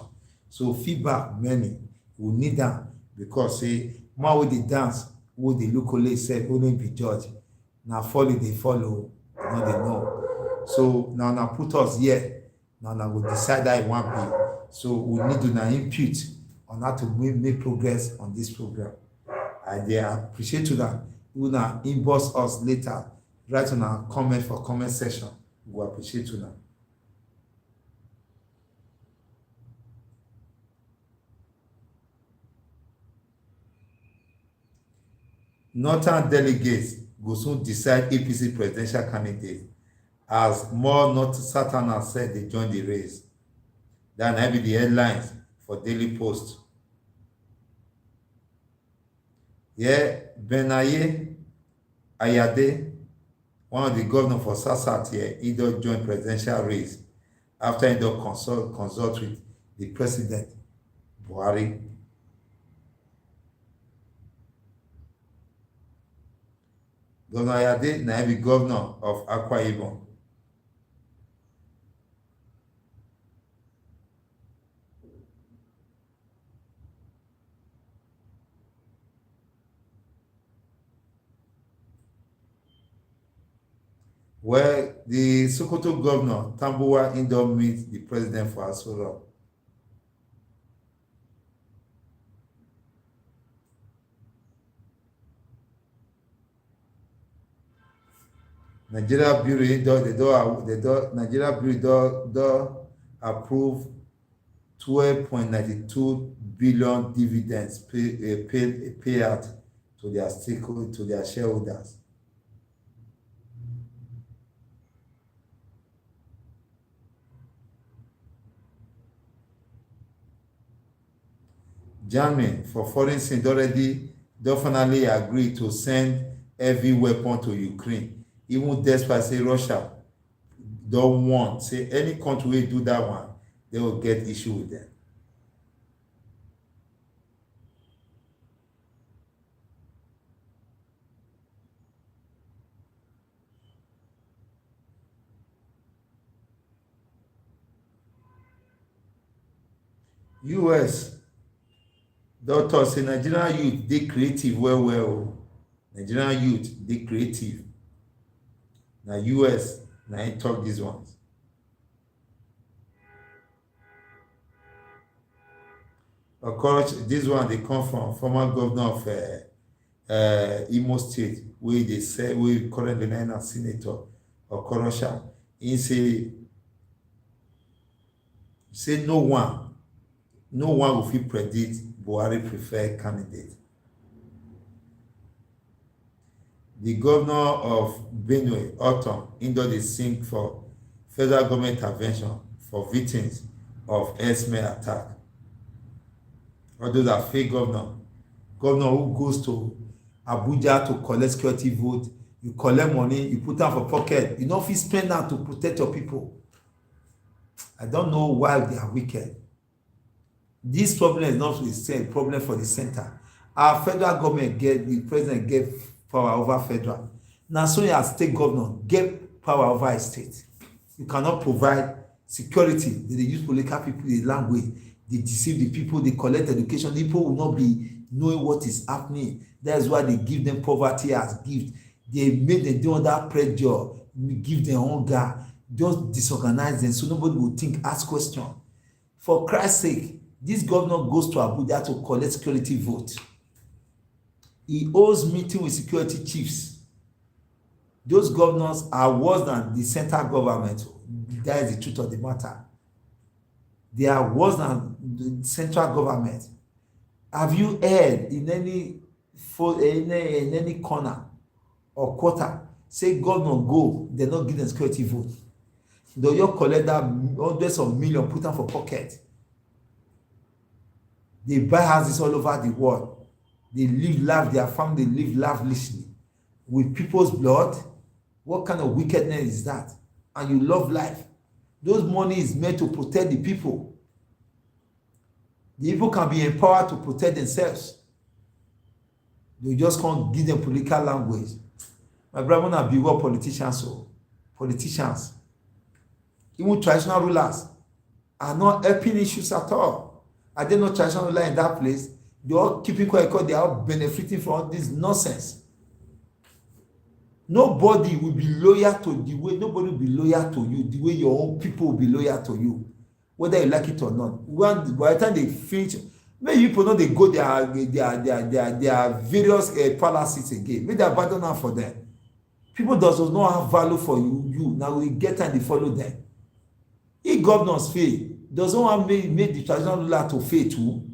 So feedback many, we need them because say man wey dey dance, wey dey look only sef, only be judge. Na follow dey follow, no dey know. So now una put us here, now una go decide how e wan be. So we need una input on how to make progress on this program. I dey appreciate una inbox us later. Write on our comment for comment section. We will appreciate you now. Northern delegates go soon decide APC presidential candidate as more North Southerners said they join the race. That na be the headlines for Daily Post. Yeah, Benaye Ayade, one of the governors for South here, he don join presidential race after he don consult with the president Buhari. Governor Ayade na be governor of Akwa Ibom. Well, the Sokoto governor, Tambuwa, don meet the president for Aso Rock. Nigeria Bureau don approve 12.92 billion dividends payout to their shareholders. Germany for foreign sins don finally agree to send heavy weapon to Ukraine, even despite say Russia don warn say any country wey do that one, they will get issue with them. US don tok say Nigerian youth dey creative well well o. Nigerian youth dey creative. Na US na im tok dis ones. Of course, dis one dey come from former governor of Imo State wey dey say wey currently na senator Okorosha. Im say no one go fit predict Buhari preferred candidate. The governor of Benue, Otom, don dey sing for federal government intervention for victims of herdsmen attack. All those are fake governor who goes to Abuja to collect security vote. You collect money, you put am for pocket, you no fit spend am to protect your people. I don't know why they are wicked. This problem is not a problem for the center. Our federal government the president get power over federal. Now so your state governor get power over a state. You cannot provide security. They use political people, the language, they deceive the people, they collect education. The people will not be knowing what is happening. That is why they give them poverty as gift. They make them do under pressure, give them hunger, just disorganize them so nobody will think, ask question. For Christ's sake, This governor goes to Abuja to collect security vote. He holds meeting with security chiefs. Those governors are worse than the central government. That is the truth of the matter. They are worse than the central government. Have you heard in any corner or quarter say governor go, they not give them security vote? They just collect that hundreds of millions, put them for pocket. They buy houses all over the world. They live life, their family live lavishly with people's blood. What kind of wickedness is that? And you love life. Those money is meant to protect the people. The people can be empowered to protect themselves. You just can't give them political language. My brother, wanna be what politicians, so politicians, even traditional rulers, are not helping issues at all. Are they not traditional rulers in that place? They are keeping quiet because they are benefiting from all this nonsense. Nobody will be loyal to the way, nobody will be loyal to you the way your own people will be loyal to you, whether you like it or not. By the time they finish, maybe people know they go their various palaces again. Maybe they abandon them for them. People does not have value for you. Now we get time to follow them. If governors fail, does not want make the traditional ruler to fail too?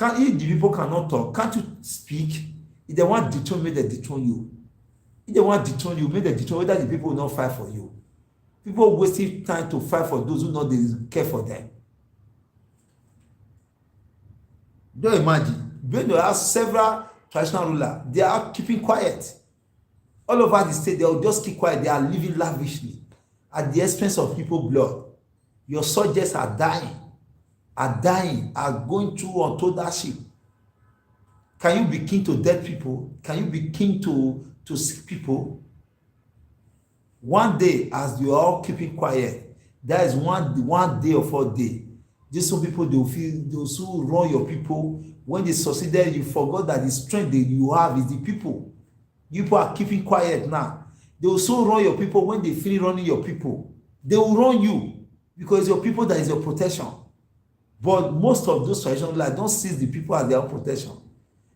If the people cannot talk, can't you speak? If they want to dethrone, make them dethrone you. If they want to dethrone you, make them dethrone, whether the people will not fight for you. People wasting time to fight for those who know they care for them. Don't imagine. When you have several traditional rulers, they are keeping quiet. All over the state, they will just keep quiet. They are living lavishly at the expense of people's blood. Your soldiers are dying, are going through untold hardship. Can you be king to dead people? Can you be king to sick people? One day, as you are all keeping quiet, there is one day or 4 days. These some people, they will feel, those who run your people, when they succeeded, you forgot that the strength that you have is the people. You people are keeping quiet now. They will so run your people. When they finish running your people, they will run you because your people, that is your protection. But most of those traditional rulers don't see the people as their own protection.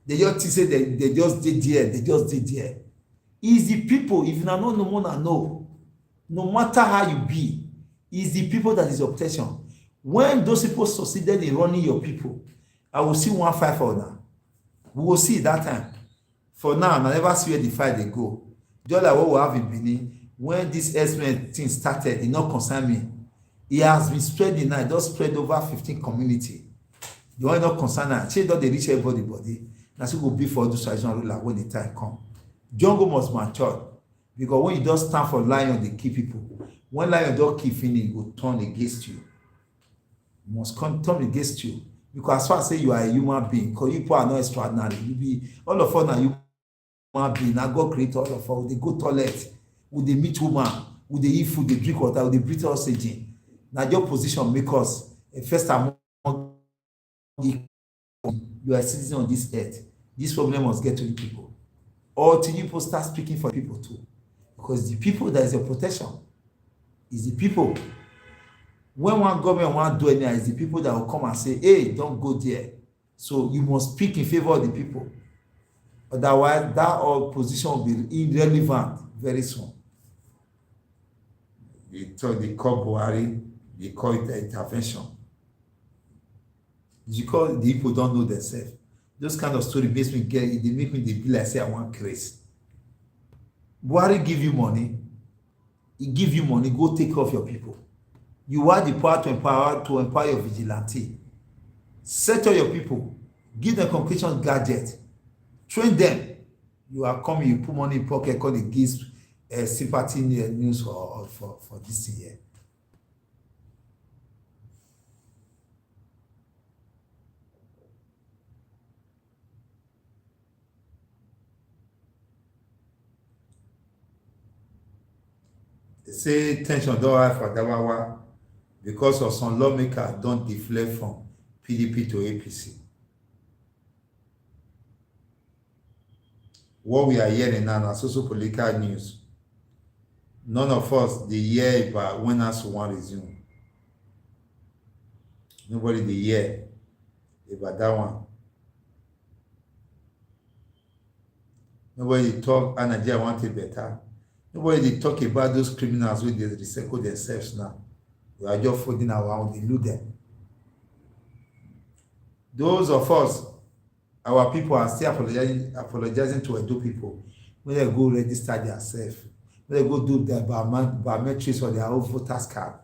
They just say they just did there. They just did there. It's the people. If you are not no one know, no matter how you be, it's the people that is your protection. When those people succeeded in running your people, I will see one fight for now. We will see that time. For now, I never see where the fight they go. Just like what we have in Benin, when this S-Men thing started, it not concern me. It has been spreading now. It does spread over 15 community. The one not concern now. Change don't they reach everybody. Now so go be for those traditional ruler when the time come. Jungle must mature. Because when you don't stand for lion, they kill people. When lion don't kill finish, it will turn against you. It must turn against you. Because as far as say you are a human being, because you people are not extraordinary. You be all of us now you human being. Now God create all of us. They go toilet, with the meet woman, with the eat food, they drink water, with the breathe oxygen. Now your position make us first among you are a citizen on this earth. This problem must get to the people. Or till you people start speaking for people too. Because the people that is your protection is the people. When one government want to do anything, it's the people that will come and say, hey, don't go there. So you must speak in favor of the people. Otherwise, that all position will be irrelevant very soon. They call Buhari, they call it intervention. Because the people don't know themselves. Those kind of story makes me they make me be like say I want crazy. Buhari give you money, he give you money, go take care of your people. You are the power to empower your vigilante. Settle your people, give them communication gadget, train them. You are coming, you put money in pocket, call it gives sympathy news for this year. They say tension don't high for Dawawa because of some lawmakers don't deflect from PDP to APC. What we are hearing now is also political news. None of us they hear about when us one resume. Nobody they hear about that one. Nobody talk, and Nigeria want it better. Nobody dey talk about those criminals wey dey recycle themselves now. We are just folding around, dey loot them. Those of us, our people are still apologizing to Edo people. When they go register themselves, when they go do their biometrics or their own voters card.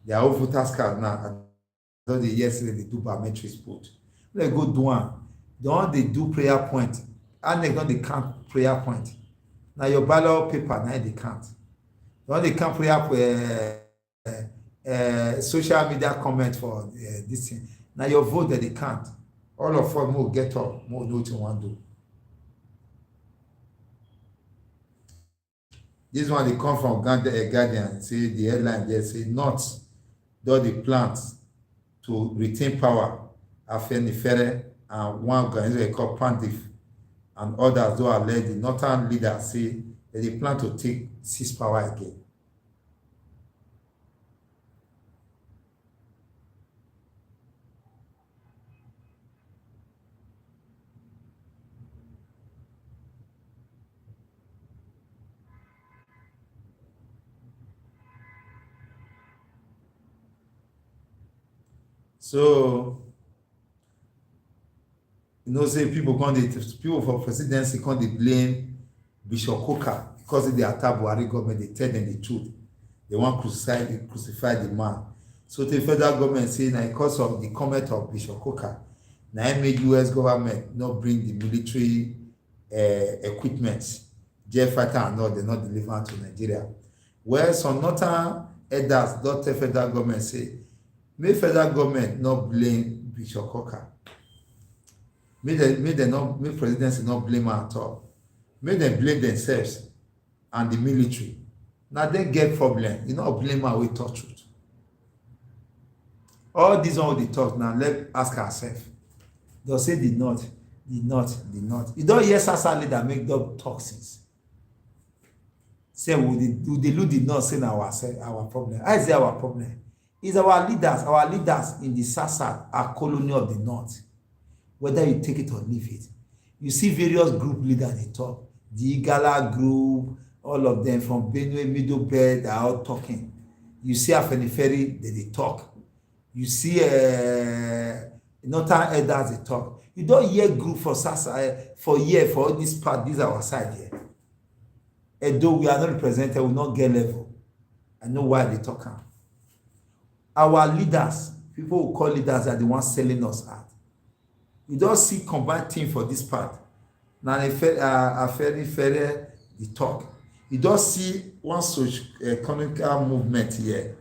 Their own voters card now, I thought yesterday they do biometrics put. When they go do one, the one they do prayer point, and they don't count prayer point. Now your ballot paper, now they count. The one they count prayer social media comment for this thing. Now your vote that they count. All of us will get up, more know what you want to do. This one they come from Guardian, say the headline there say not though the plans to retain power Afenifere and one organization called Pandif and others who are led the northern leaders say that they plan to seize power again. So, say people for presidency can't blame Bishop Coker because they attack Buhari government, they tell them the truth. They want to crucify the man. So the federal government say now because of the comment of Bishop Coker, now made US government not bring the military equipment, jet fighter and all, they're not delivering to Nigeria. Where some northern elders don't tell federal government say, may federal government not blame Bishop Coker. May presidency not blame her at all. May them blame themselves and the military. Now they get problem. You know, blame her with talk truth. All these one they talk now. Let's ask ourselves. They'll say the not. You don't hear Sasa leader make them toxins. Say we they look the not saying our problem. How is it our problem? It's our leaders in the Sasa are colony of the north. Whether you take it or leave it. You see various group leaders they talk. The Igala group, all of them from Benue, Middle Belt are all talking. You see Afenifere, they talk. You see Northern elders, they talk. You don't hear group for Sasa for all this part, this our side here. And though we are not represented, we will not get level. I know why they talk. Our leaders, people who call leaders are the ones selling us out. You don't see combined team for this part. Now a very the talk. You don't see one social economical movement here.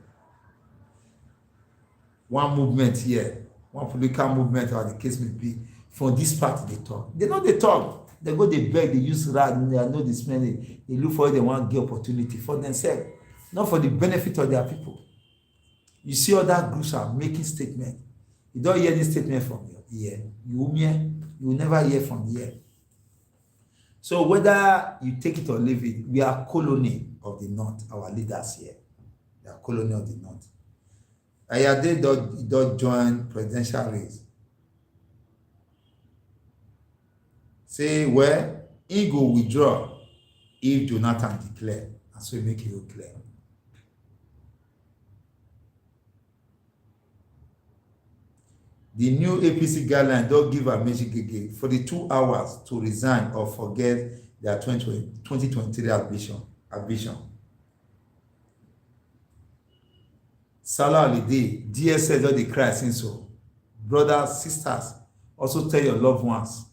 One movement here. One political movement, or the case may be. For this part, they talk. They know they talk. They go, they beg, they use rad, they know this many. They look for it, they want to get opportunity for themselves. Not for the benefit of their people. You see other groups are making statements. You don't hear this statement from here. You will never hear from here. So whether you take it or leave it, we are colony of the north, our leaders here. They are colony of the north. Ayade don't join presidential race. Say where he go withdraw if Jonathan declare. And so he make it clear. The new APC guideline don't give a Amejigege for the 2 hours to resign or forget their 2023 ambition. Salah Holiday, DSS don't they cry since so. Brothers, sisters, also tell your loved ones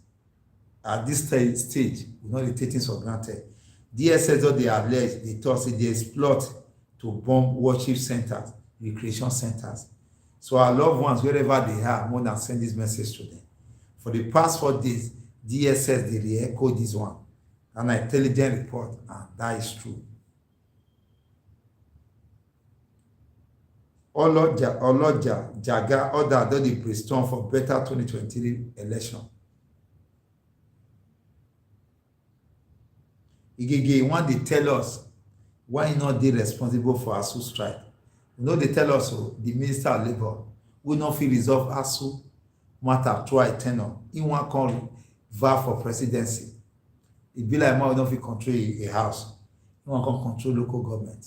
at this stage, we're not taking for granted. DSS don't they allege, they thought they exploit to bomb worship centers, recreation centers. So our loved ones, wherever they are, more than send this message to them. For the past 4 days, DSS, they re-echo this one. An intelligent report, and that is true. Oloja, Jaga, other don't they brainstorm for better 2023 election. Igege, when they tell us why not they responsible for ASU strike. You know, they tell us the Minister of Labour will not feel resolve ASU. matter throughout a tenure. He wan come vow for presidency. E be like man wey don fit control a house. He wan come control local government.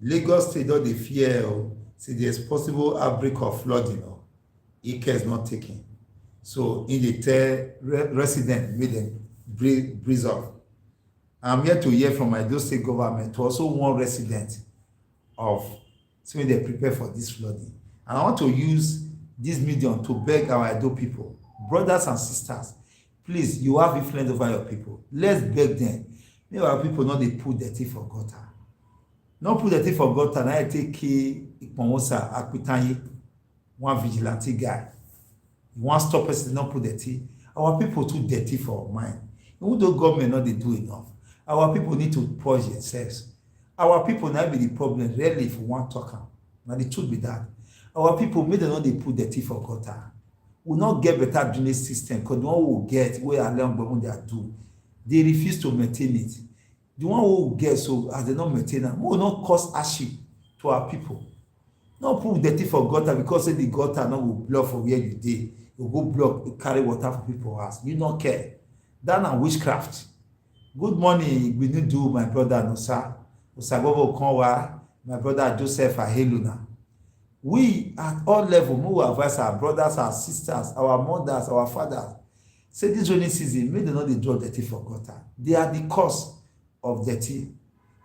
Lagos State don dey fear say there is possible outbreak of flooding if care is not taken. So e dey tell residents make dem breeze off. I'm here to hear from my Edo State government to also warn residents of say they prepare for this flooding. And I want to use this medium to beg our Edo people, brothers and sisters, please, you have influence over your people. Let's beg them. Make our people not dey put dirty for gutter. Not put dirty for gutter. Now I take Ikponwosa Akwitanyi, one vigilante guy. You want stop us not put dirty. Our people too dirty for mind. Even though government not they do enough, our people need to purge themselves. Our people now be the problem. Rarely if we want to talk. Now the truth be that our people may not they put dirty for gutter. We not get better drainage system because the one will get where along when they are do, they refuse to maintain it. The one who will get so as they not maintain it, will not cause hardship to our people. Not put dirty for gutter because say the gutter not will block for where you did. You go block, carry water for people house. You not care. That na witchcraft. Good morning, we need do my brother Nosa. Osagobo Konwa, my brother Joseph Aheluna. We at all levels, we will advise our brothers, our sisters, our mothers, our fathers. Say this rainy season, may they not draw dirty for gutter. They are the cause of dirty.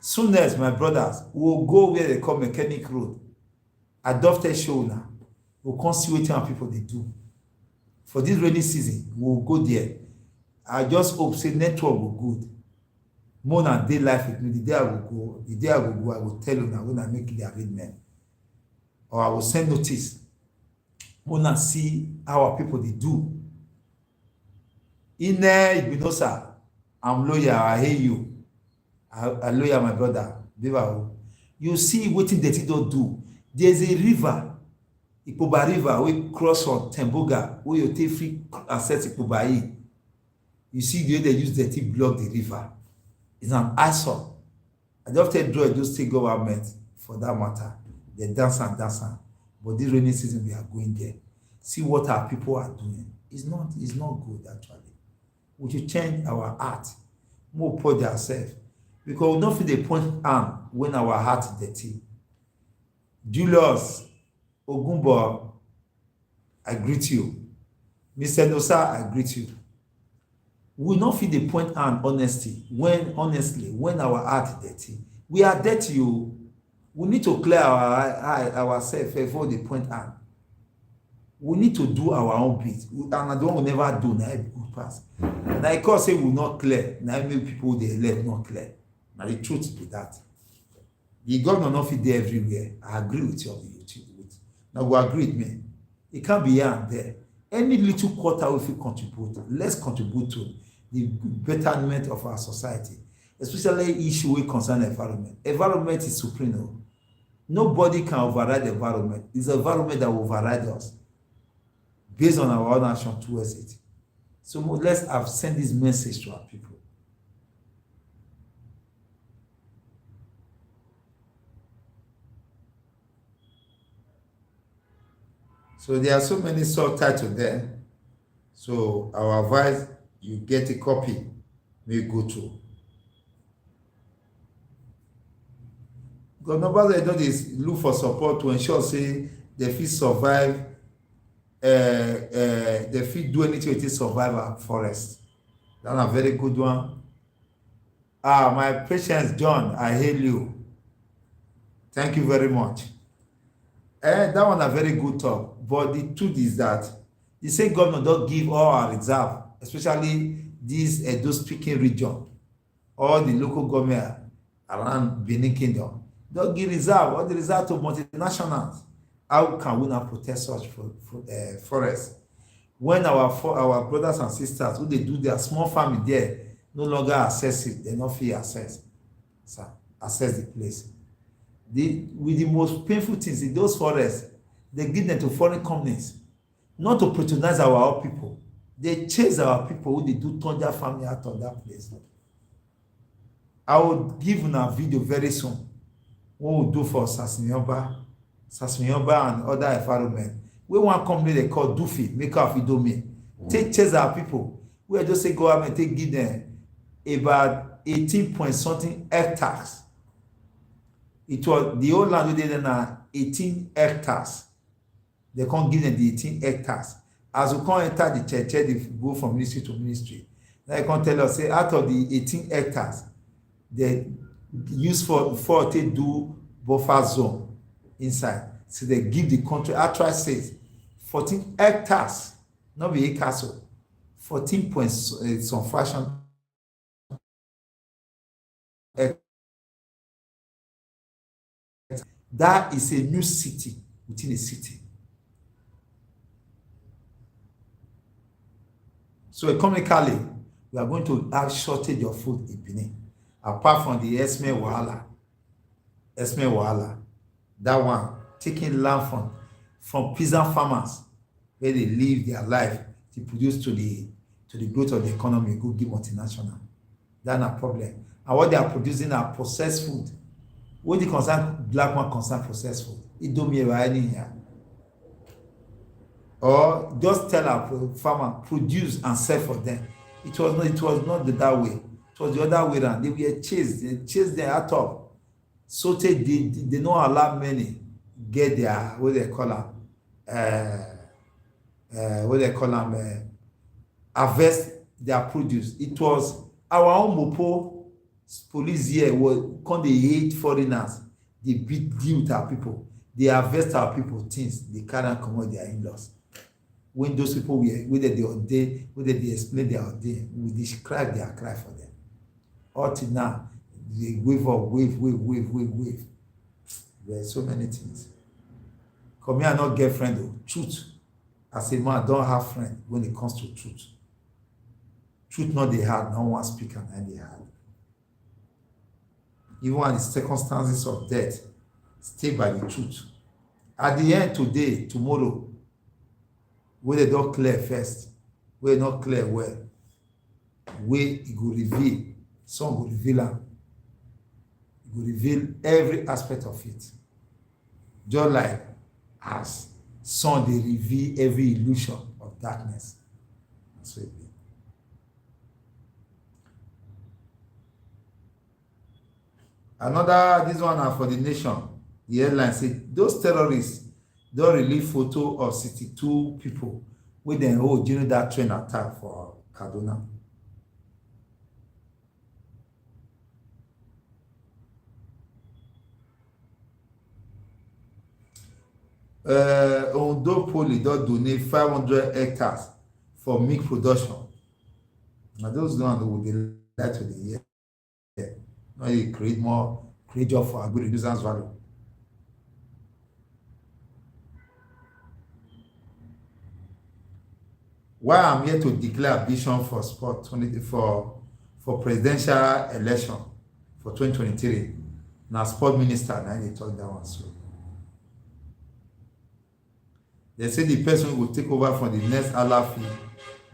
Soon as my brothers will go where they call Mechanic Road, adopted shoulder, we'll come see what our people they do. For this rainy season, we'll go there. I just hope say network will good. More than day life with me. The day I will go, I will tell you now when I make the arrangement. Or I will send notice. More than see how our people they do. In there, Ibinosa, I'm loyal, I hear you. I loyal my brother. You see what they don't do. There's a river, Ipoba River, we cross on Temboga, where you take free access Ipoba. You see the way they use dirty block the river. It's an eyesore. I just tell draw those state government for that matter. They dance. But this rainy season we are going there. See what our people are doing. It's not good actually. We should change our heart. More put ourselves. Because we don't feel the point arm when our heart is dirty. Julius Ogumbo, I greet you. Mr. Nosa, I greet you. We not feel the point and honestly when our heart is dirty. We are dirty. We need to clear ourselves before the point and. We need to do our own bit. And I don't never do now good pass. Now I can't say we not clear. Now many people they elect not clear. Now the truth be that. The governor not fit there everywhere. I agree with you. Now we agree with me. It can't be here and there. Any little quarter we feel contribute, let's contribute to the betterment of our society, especially issue we concern environment. Environment is supreme. Nobody can override the environment. It's the environment that will override us based on our own action towards it. So let's have sent this message to our people. So there are so many subtitles there. So our advice, you get a copy, may go to. Because nobody do this look for support to ensure say they fit survive, they fit do anything to survive our forest. That's a very good one. My patience, John, I hail you. Thank you very much. That one a very good talk. But the truth is that the same government don't give all our reserve, especially this Edo speaking region, all the local government around Benin Kingdom. Don't give reserve, all the reserve to multinationals. How can we not protect such forests? When our brothers and sisters, who they do their small farming there, no longer access it, they not feel access the place. With the most painful things in those forests, they give them to foreign companies, not to patronize our own people. They chase our people who they do turn their family out of that place. I will give una video very soon. What we do for Sasimioba and other environment. We one company they call Dufi, maker of Idomi. Take chase our people. We just say go out and take give them about 18 point something hectares. It was the old land we did na 18 hectares. They can't give them the 18 hectares. As we can't enter the church, they go from ministry to ministry. Now you can't tell us, say, out of the 18 hectares, they use for to do buffer zone inside. So they give the country, actually says, 14 hectares, not be acres, 14 point some fraction. That is a new city within a city. So economically, we are going to have shortage of food in Benin. Apart from the Esme Wahala, that one taking land from peasant farmers where they live their life to produce to the growth of the economy, go give multinational. That's a problem. And what they are producing are processed food. What the concern black man concern processed food? It don't mean any here. Or just tell our farmer produce and sell for them. It was not that way. It was the other way around. They were chased. They chased them out of. So they don't allow many get their what they call them harvest their produce. It was our own mopo police here when they hate foreigners. They deal with our people. They harvest our people things. They can't come out their in-laws. When those people whether they ordain, whether they explain their ordain, we describe their cry for them. Up till now, they wave. There are so many things. Come here, not get friend though. Truth. As a man, don't have friend when it comes to truth. Truth not they hard, no one speaker and they hard. Even when the circumstances of death, stay by the truth. At the end today, tomorrow, where they don't clear first, where not clear well, where it go reveal, some go reveal am. It go reveal every aspect of it. Just like as sun they reveal every illusion of darkness. That's what it be. Another, this one are for the nation. The airline said those terrorists don't release photo of 62 people with them hold during that train attack for Kaduna. Ondo Poly don't donate 500 hectares for milk production. Now those ones will be like to the year. Now you create job for agri reducers value. Why I'm here to declare ambition for for presidential election for 2023. Now sport minister now they talk that one so. They say the person who will take over from the next Alafi,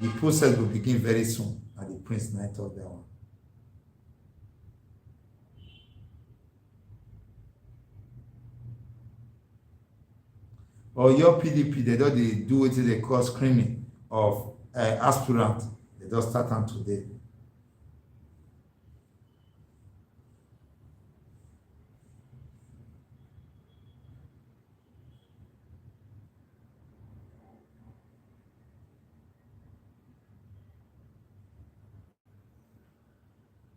the process will begin very soon. And the prince now talk that one. Or your PDP, they do what they call screening of aspirants. They just start on today.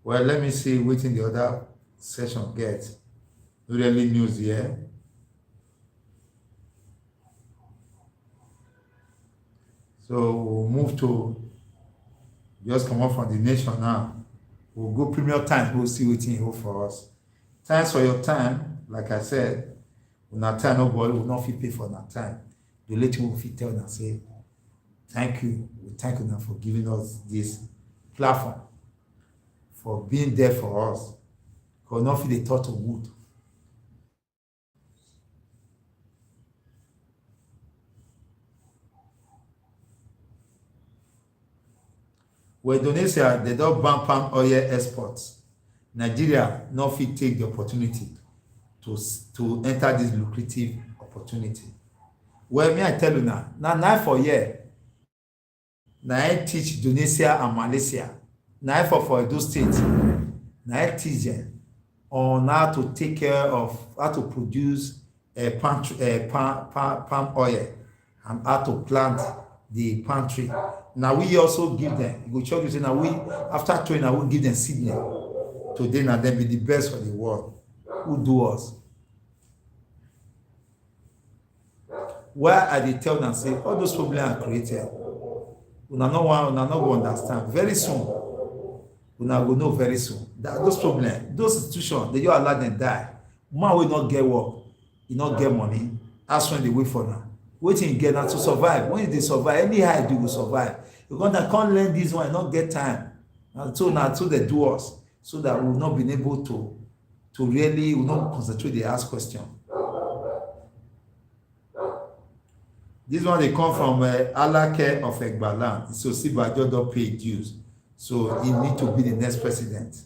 Well, let me see which in the other session gets. Really news here. So we'll move to just come up from the nation now. We'll go Premier Times, we'll see what in hold for us. Thanks for your time. Like I said, una time nobody will not fit pay for that time. The later will fit tell and say, thank you. We thank you now for giving us this platform, for being there for us. Because not feel the thought of wood. When Indonesia, they don't ban palm oil exports. Nigeria no fit take the opportunity to enter this lucrative opportunity. Well, me I tell you now, na for year na I teach Indonesia and Malaysia, na I for Edo State, na I teach them on how to take care of how to produce palm oil and how to plant the palm tree. Now we also give them, you go check you say now we after training I will give them seedling. Today na them be the best for the world. Who do us? Why I dey tell them say all those problems are created. Una no go understand. Very soon, una go know very soon that those problems, those institutions, they just allow them die. Man will not get work, he not get money. That's when they wait for now. Wetin he get na to survive. When they survive, anyhow you go survive. Because I can't learn this one, not get time. And so now they do us so that we will not be able to really we will not concentrate. They ask question. This one they come from Alake of Egbaland. So Sibajo don't pay dues. So he need to be the next president.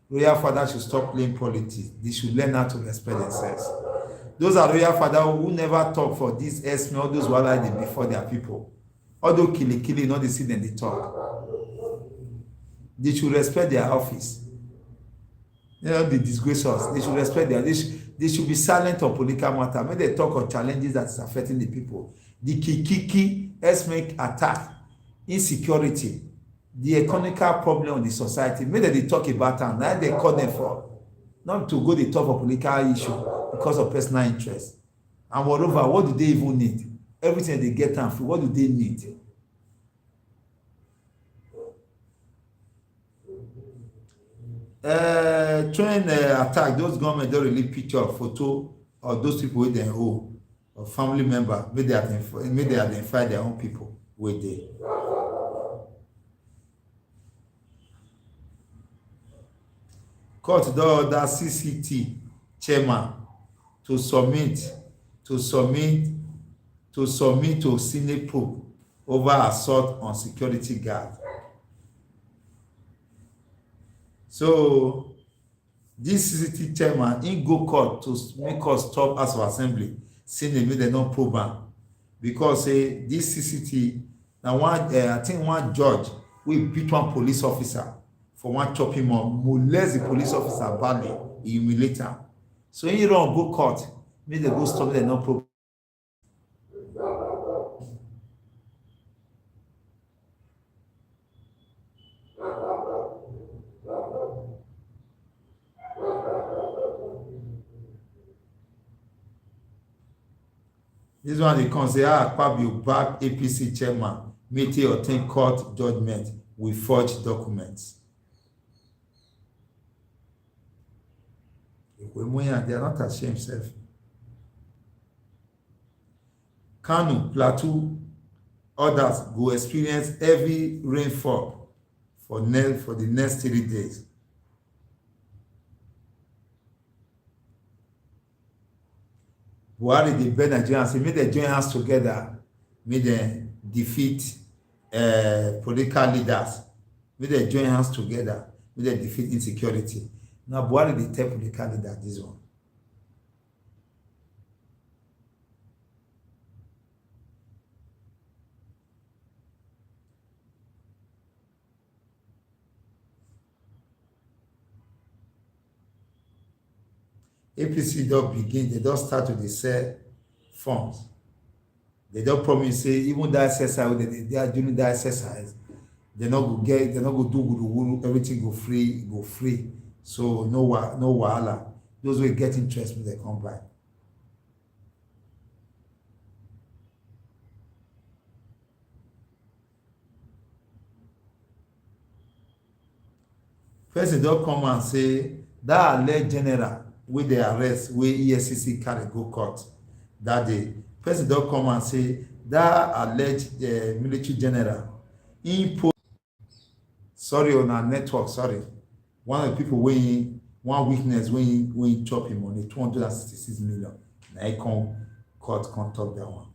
Royal father should stop playing politics. They should learn how to respect themselves. Those are royal father who never talk for this esme, all those who are like before their people. Although killing, not they see them, they talk. They should respect their office. They don't be disgrace us. They should respect they should be silent on political matter. When they talk of challenges that is affecting the people. The kiki esme attack, insecurity, the economical problem of the society. Maybe they talk about them. Now they call them for not to go the top of political issue because of personal interest. And moreover, what do they even need? Everything they get and free, what do they need? Train attack, those government don't really picture a photo of those people with their own or family member, may they identify their own people with they. Court the order CCT chairman to submit to Senate probe over assault on security guard. So this CCT chairman he go court to make us stop House of Assembly Senate make dem no probe am because this CCT na one I think one judge wey beat one police officer for one chop him up, molest the police officer badly, humiliate am. So he run go court make dem go stop dem no probe. This one they come say Akpabio back APC chairman make he obtain court judgment with forged documents. They are not ashamed self. Kano, Plateau, others go experience heavy rainfall for the next 3 days. Buhari dey beg Nigerians say make dem join hands together, make dem defeat political leaders, make dem join hands together, make dem defeat insecurity. Now Buhari dey tell political leaders this one. APC don begin, they don start to dey sell funds. They don promise say even that exercise wey they are during that exercise, they no go do wuruwuru, everything go free. So no wahala. Those wey get interest make dem come buy. Person don come and say that alleged general wey dey arrest wey EFCC carry go court that day. Person don come and say that alleged military general he post sorry on our network, sorry, one of the people wey one witness wey he chop him money 266 million. Na he come court come talk that one.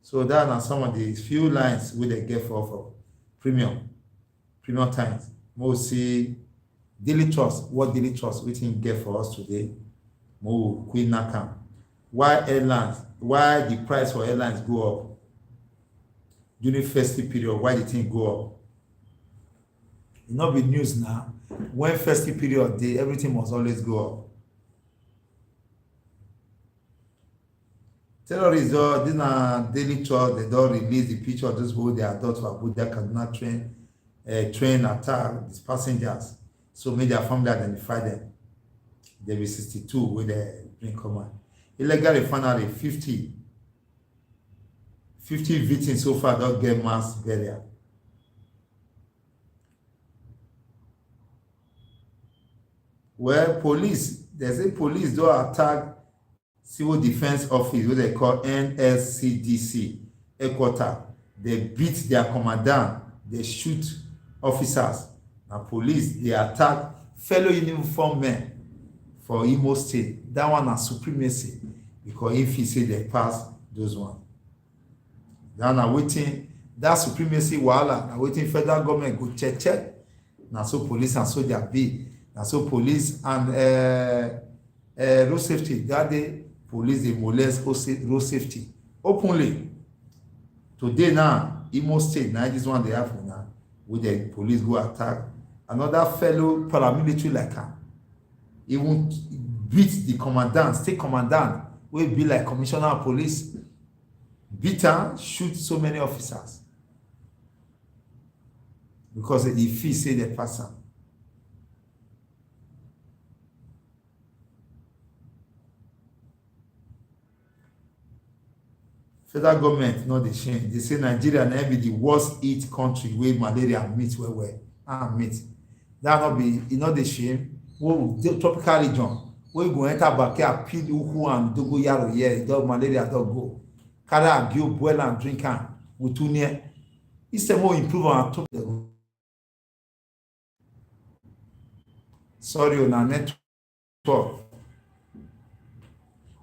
So that are some of the few lines we they get for premium times. Most see daily trust, what daily trust we think get for us today. More Queen Nakam. Why the price for airlines go up during festive period? Why the thing go up? It not be news now. When festive period dey, everything must always go up. Terrorists, this na daily trust. They don't release the picture of those people they adopt for Abuja Kaduna train attack these passengers. So make their family identify them. There be 62 where they bring command. Illegal refinery 50 victims so far don't get mass burial. Well, police, they say police don't attack civil defense office, what they call NSCDC headquarters. They beat their commandant, they shoot officers. And police, they attack fellow uniformed men for Imo State. That one is supremacy because if he say they pass those ones. Then now waiting that supremacy wahala, now waiting federal government go check. Now so police and soldier be. Now so police and road safety. That day police they molest road safety openly. Today now Imo State now this one they have now with the police go attack another fellow paramilitary like him. Even beat the commandant, state commandant, will be like commissioner of police, beat her, shoot so many officers. Because if he say the person. Federal government not the shame. They say Nigeria now be the worst hit country where malaria meet meet. That not be not the shame. The tropical region where you go enter backyard, peel uhu and dogoyaro here, dog malaria dog go. Carry a beer, boil and drink am with two near. It's a more improve on top. Sorry, on our network.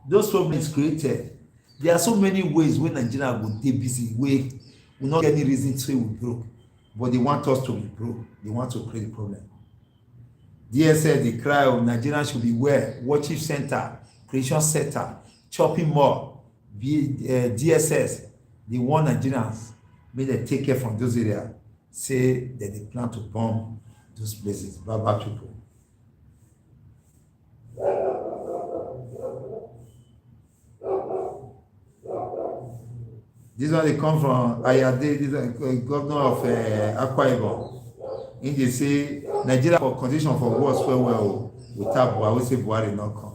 Those problems created. There are so many ways where Nigeria will be busy, where we not get any reason to say we broke, but they want us to be broke. They want to create a problem. DSS, they cry, Nigerians should be where? Worship center, creation center, shopping mall, DSS, they want Nigerians, may they take care from those areas, say that they plan to bomb those places, Baba people. This one they come from Ayade, this is governor of Akwa Ibom. In they say Nigeria for condition for wars well without Buhari, we say Buhari not come.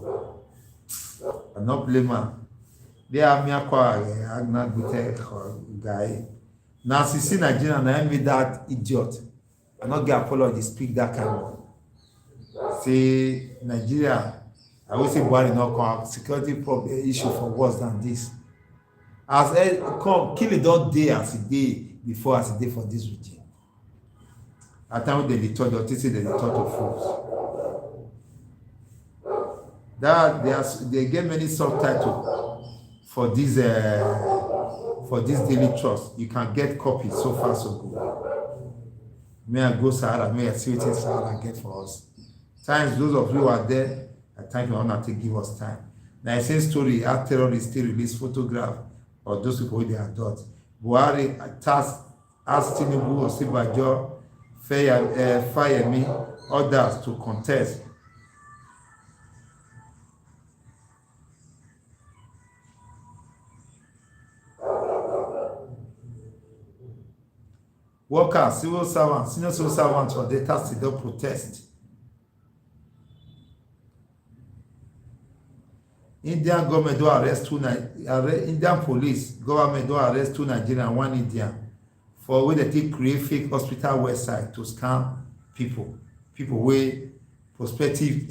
I not blame man. They are me akwa Agna Gute guy. Now see Nigeria and I made that idiot. I not get apology speak that kind of. Say Nigeria, I will say Buhari not come. Security problem issue for worse than this. As come kill it don't day as a day before as a day for this regime. At times they taught the say they taught of fools. That they get many subtitles for this daily trust. You can get copies so far so good. May I go Sahara, may I see what Sahara get for us. Times those of you who are there, at times you want to give us time. Now I say story, how terrorists still release photograph of those people they adopt. Buhari asked Tinubu Osibajo fire me others to contest. Workers, civil servants, senior civil servants for data still protest. Indian government do arrest Indian police government do arrest 2 Nigerians and 1 Indian for where they take create fake hospital website to scam people with prospective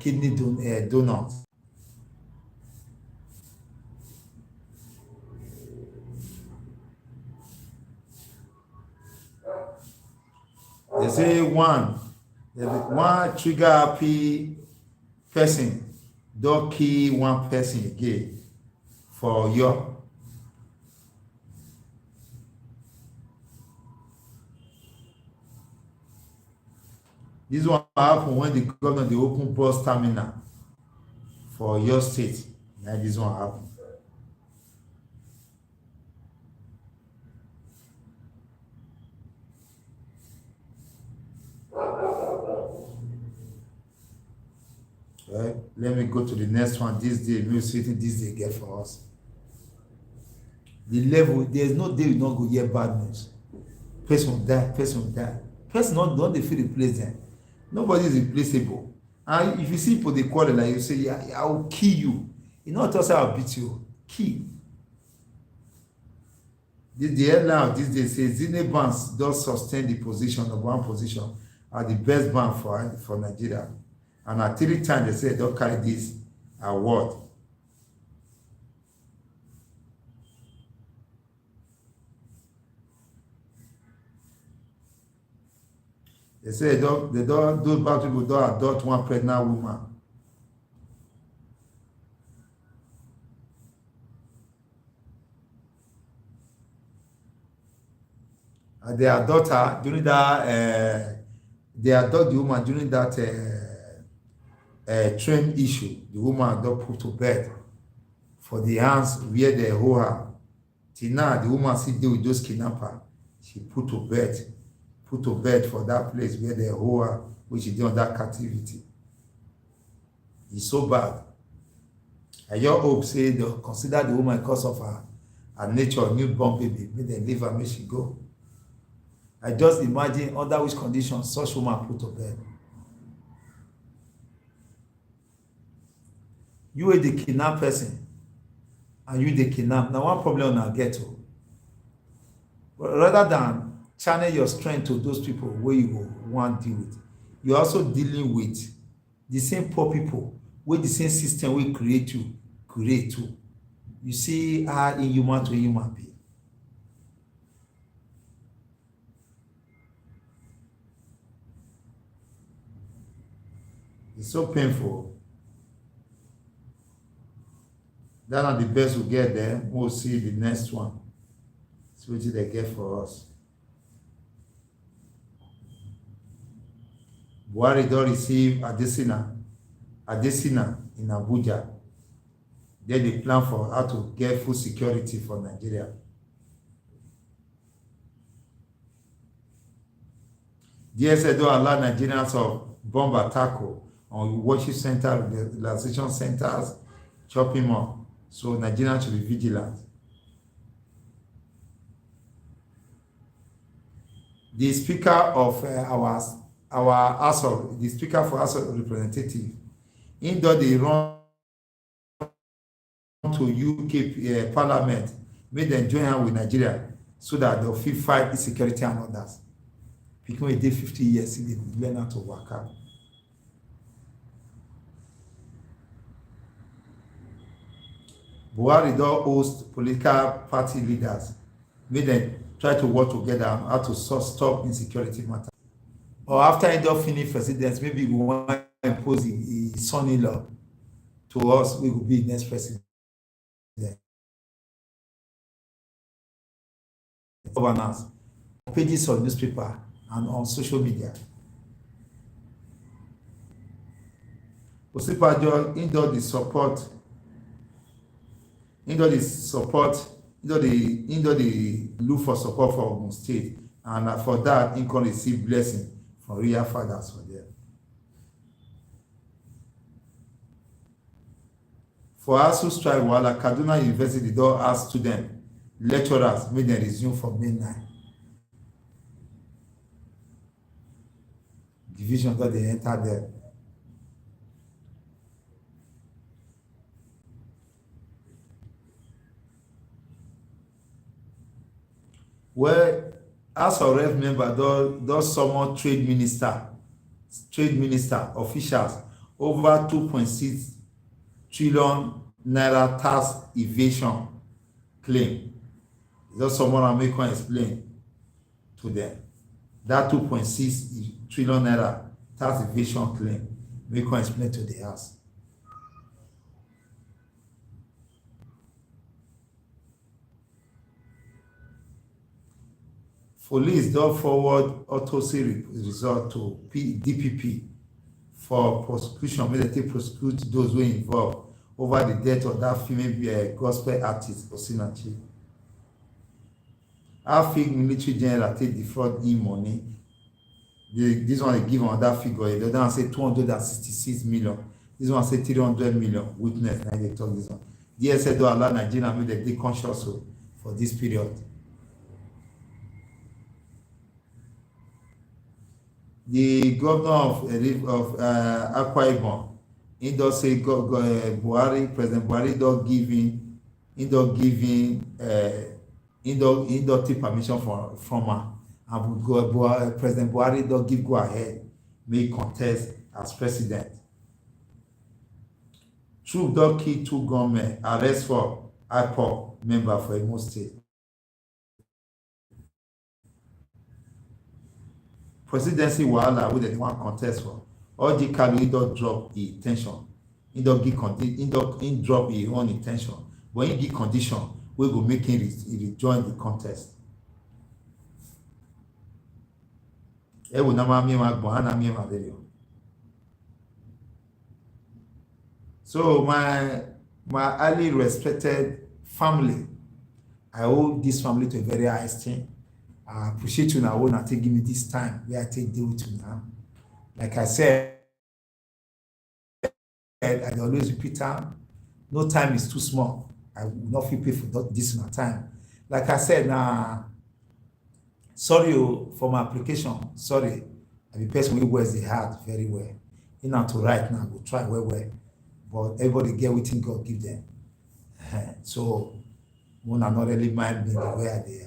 kidney donors. They say one trigger happy person don't kill 1 person again for your This one happen when the governor dey open bus terminal for your state. Na this one happen. Right? Let me go to the next one. This day, no sweeting this day get for us. The level, there's no day we not go hear bad news. Person die, person die. Person not don dey fit replace them. Nobody is replaceable. And if you see people dey quarrel like you say, yeah, I will kill you. You know what say I will beat you. Kill. The headline of this day says Zenith banks does sustain the position of one position as the best bank for Nigeria. And at 3 times they say they don't carry this award. They say those bad people don't adopt one pregnant woman. And they adopt her during that. They adopt the woman during that train issue. The woman got put to bed for the hands where they hold her. Till now, the woman still deal with those kidnappers. She put to bed for that place where they hold her, which is doing that captivity. It's so bad. I just hope say they consider the woman because of her nature, newborn baby, make them leave her, make she go. I just imagine under which conditions such woman put to bed. You are the kidnap person, and you the kidnap. Now one problem on get to. Rather than channel your strength to those people where you go want deal with, you're also dealing with the same poor people where the same system will create too. You see how inhuman to human being. It's so painful. That's not the best we get there. We'll see the next one. See what they get for us. Buhari don receive Adesina in Abuja. Then they plan for how to get full security for Nigeria. DSS don allow Nigerians of bomb attack on worship centers, relaxation centers, chopping mall. So Nigerians should be vigilant. The speaker of our House of the Speaker for House of Representatives, in though they run to UK Parliament, make them join hand with Nigeria so that they'll fit fight insecurity and others. Because they 50 years, they learn how to work out. Buhari don host political party leaders, make them try to work together on how to stop insecurity matter. Or after he don finish president, maybe we want to impose his son-in-law to us, we will be next president. Governance, pages of newspaper and on social media. Osipajo indoor the support, indoor the look for support for Ogun State, and for that, he can receive blessing from real fathers for them. For ASUU strike wahala, Kaduna University don ask students, lecturers make dem resume for May 9. Division don dey enter there. Well, House of Rep member don summon trade minister officials over 2.6 trillion naira tax evasion claim. Just someone am make one explain to them that 2.6 trillion naira tax evasion claim. Make one explain to the house. Police don forward autopsy result to DPP for prosecution, make dem take prosecute those wey involve over the death of that female gospel artist Osinachi. How fake military general take defraud him money? This one dey give another figure. The other one say 266 million. This one say 300 million. Witness na dey talk this one. DSS don allow Nigeria make dem dey conscious for this period. The governor of Akwa Ibom, he don say Buhari, President Buhari don take permission from her, and President Buhari don give go ahead make contest as president. Troop don kill 2 gunmen, arrest for IPOB member for Imo State. Presidency wahala wey dem wan contest for, Orji Kalu don drop e in ten tion. He drop e own in ten tion, but he give condition wey go make him rejoin the contest. Ewu na ma mi ma gbon ana mi ma dey. So my highly respected family, I hold this family to a very high esteem. I appreciate you now when I take give me this time where I take deal with you now. Like I said, I always repeat time. No time is too small. I will not feel pay for this my time. Like I said, sorry for my application. Sorry, I be person who wears the heart very well. You know to write now, go try well. But everybody get within God give them. So one not really mind me the way I dey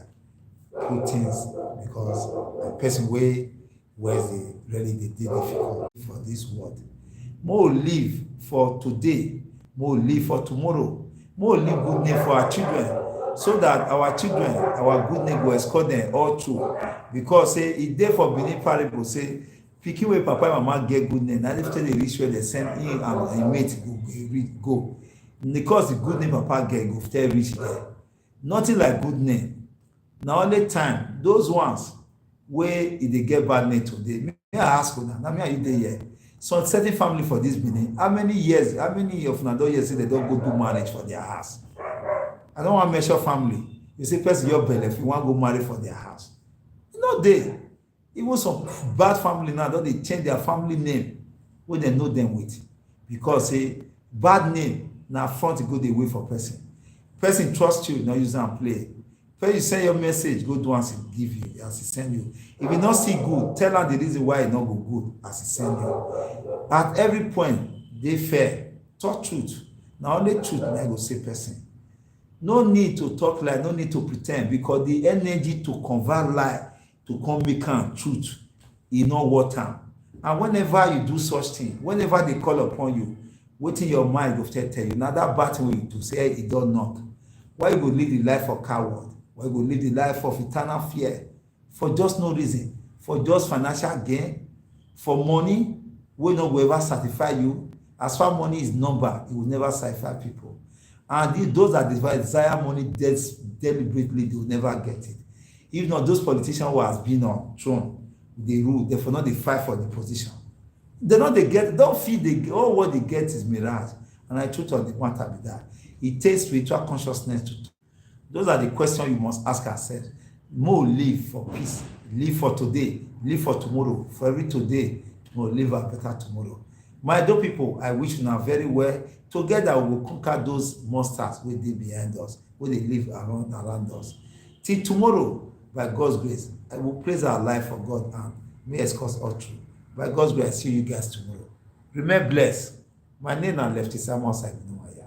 put things, because the person way wears the really the difficult for this world. More live for today, more live for tomorrow, more live good name for our children, so that our children, our good name will escort them all through. Because say it there for Benin parable say pikin wey papa and mama get good name, na if they reach where they send him and him mate go. Because the good name papa get go tell reach there. Nothing like good name. Now only time those ones where they get bad name today. May I ask you now me are you there here? So certain family for this Benin, how many of na don years say they don't go do marriage for their house? I don't want to measure family. You say person your belly if you want to go marry for their house. No dey. Even some bad family now don't they change their family name when they know them with, because say bad name na front go the way for person. Person trust you, not use and play. First you send your message, go do as he give you, as he send you. If you not see good, tell her the reason why it not go good as he send you. At every point, they fair, talk truth. Now only truth I go say person. No need to talk lie, no need to pretend, because the energy to convert lie to come make truth, e no worth am. And whenever you do such thing, whenever they call upon you, wetin your mind go tell you. Now that bad thing wey you do, say it don knock. Why you go live the life of coward? Why you go live the life of eternal fear? For just no reason, for just financial gain, for money wey no go ever satisfy you. As far money is number, it will never satisfy people. And those that desire money deliberately, they will never get it. If not, those politicians who has been on throne, they rule, therefore not they fight for the position. They not they get, don't feel they all what they get is mirage. And I truth on the matter be that it takes spiritual consciousness to. Those are the questions you must ask ourselves. More live for peace, live for today, live for tomorrow. For every today, tomorrow, live a better tomorrow. My dear people, I wish you now very well. Together we will conquer those monsters where they behind us, where they live around us. Till tomorrow, by God's grace, I will praise our life for God and may escort all through. By God's grace, I see you guys tomorrow. Remain blessed. My name is Lefty Samuel Simon.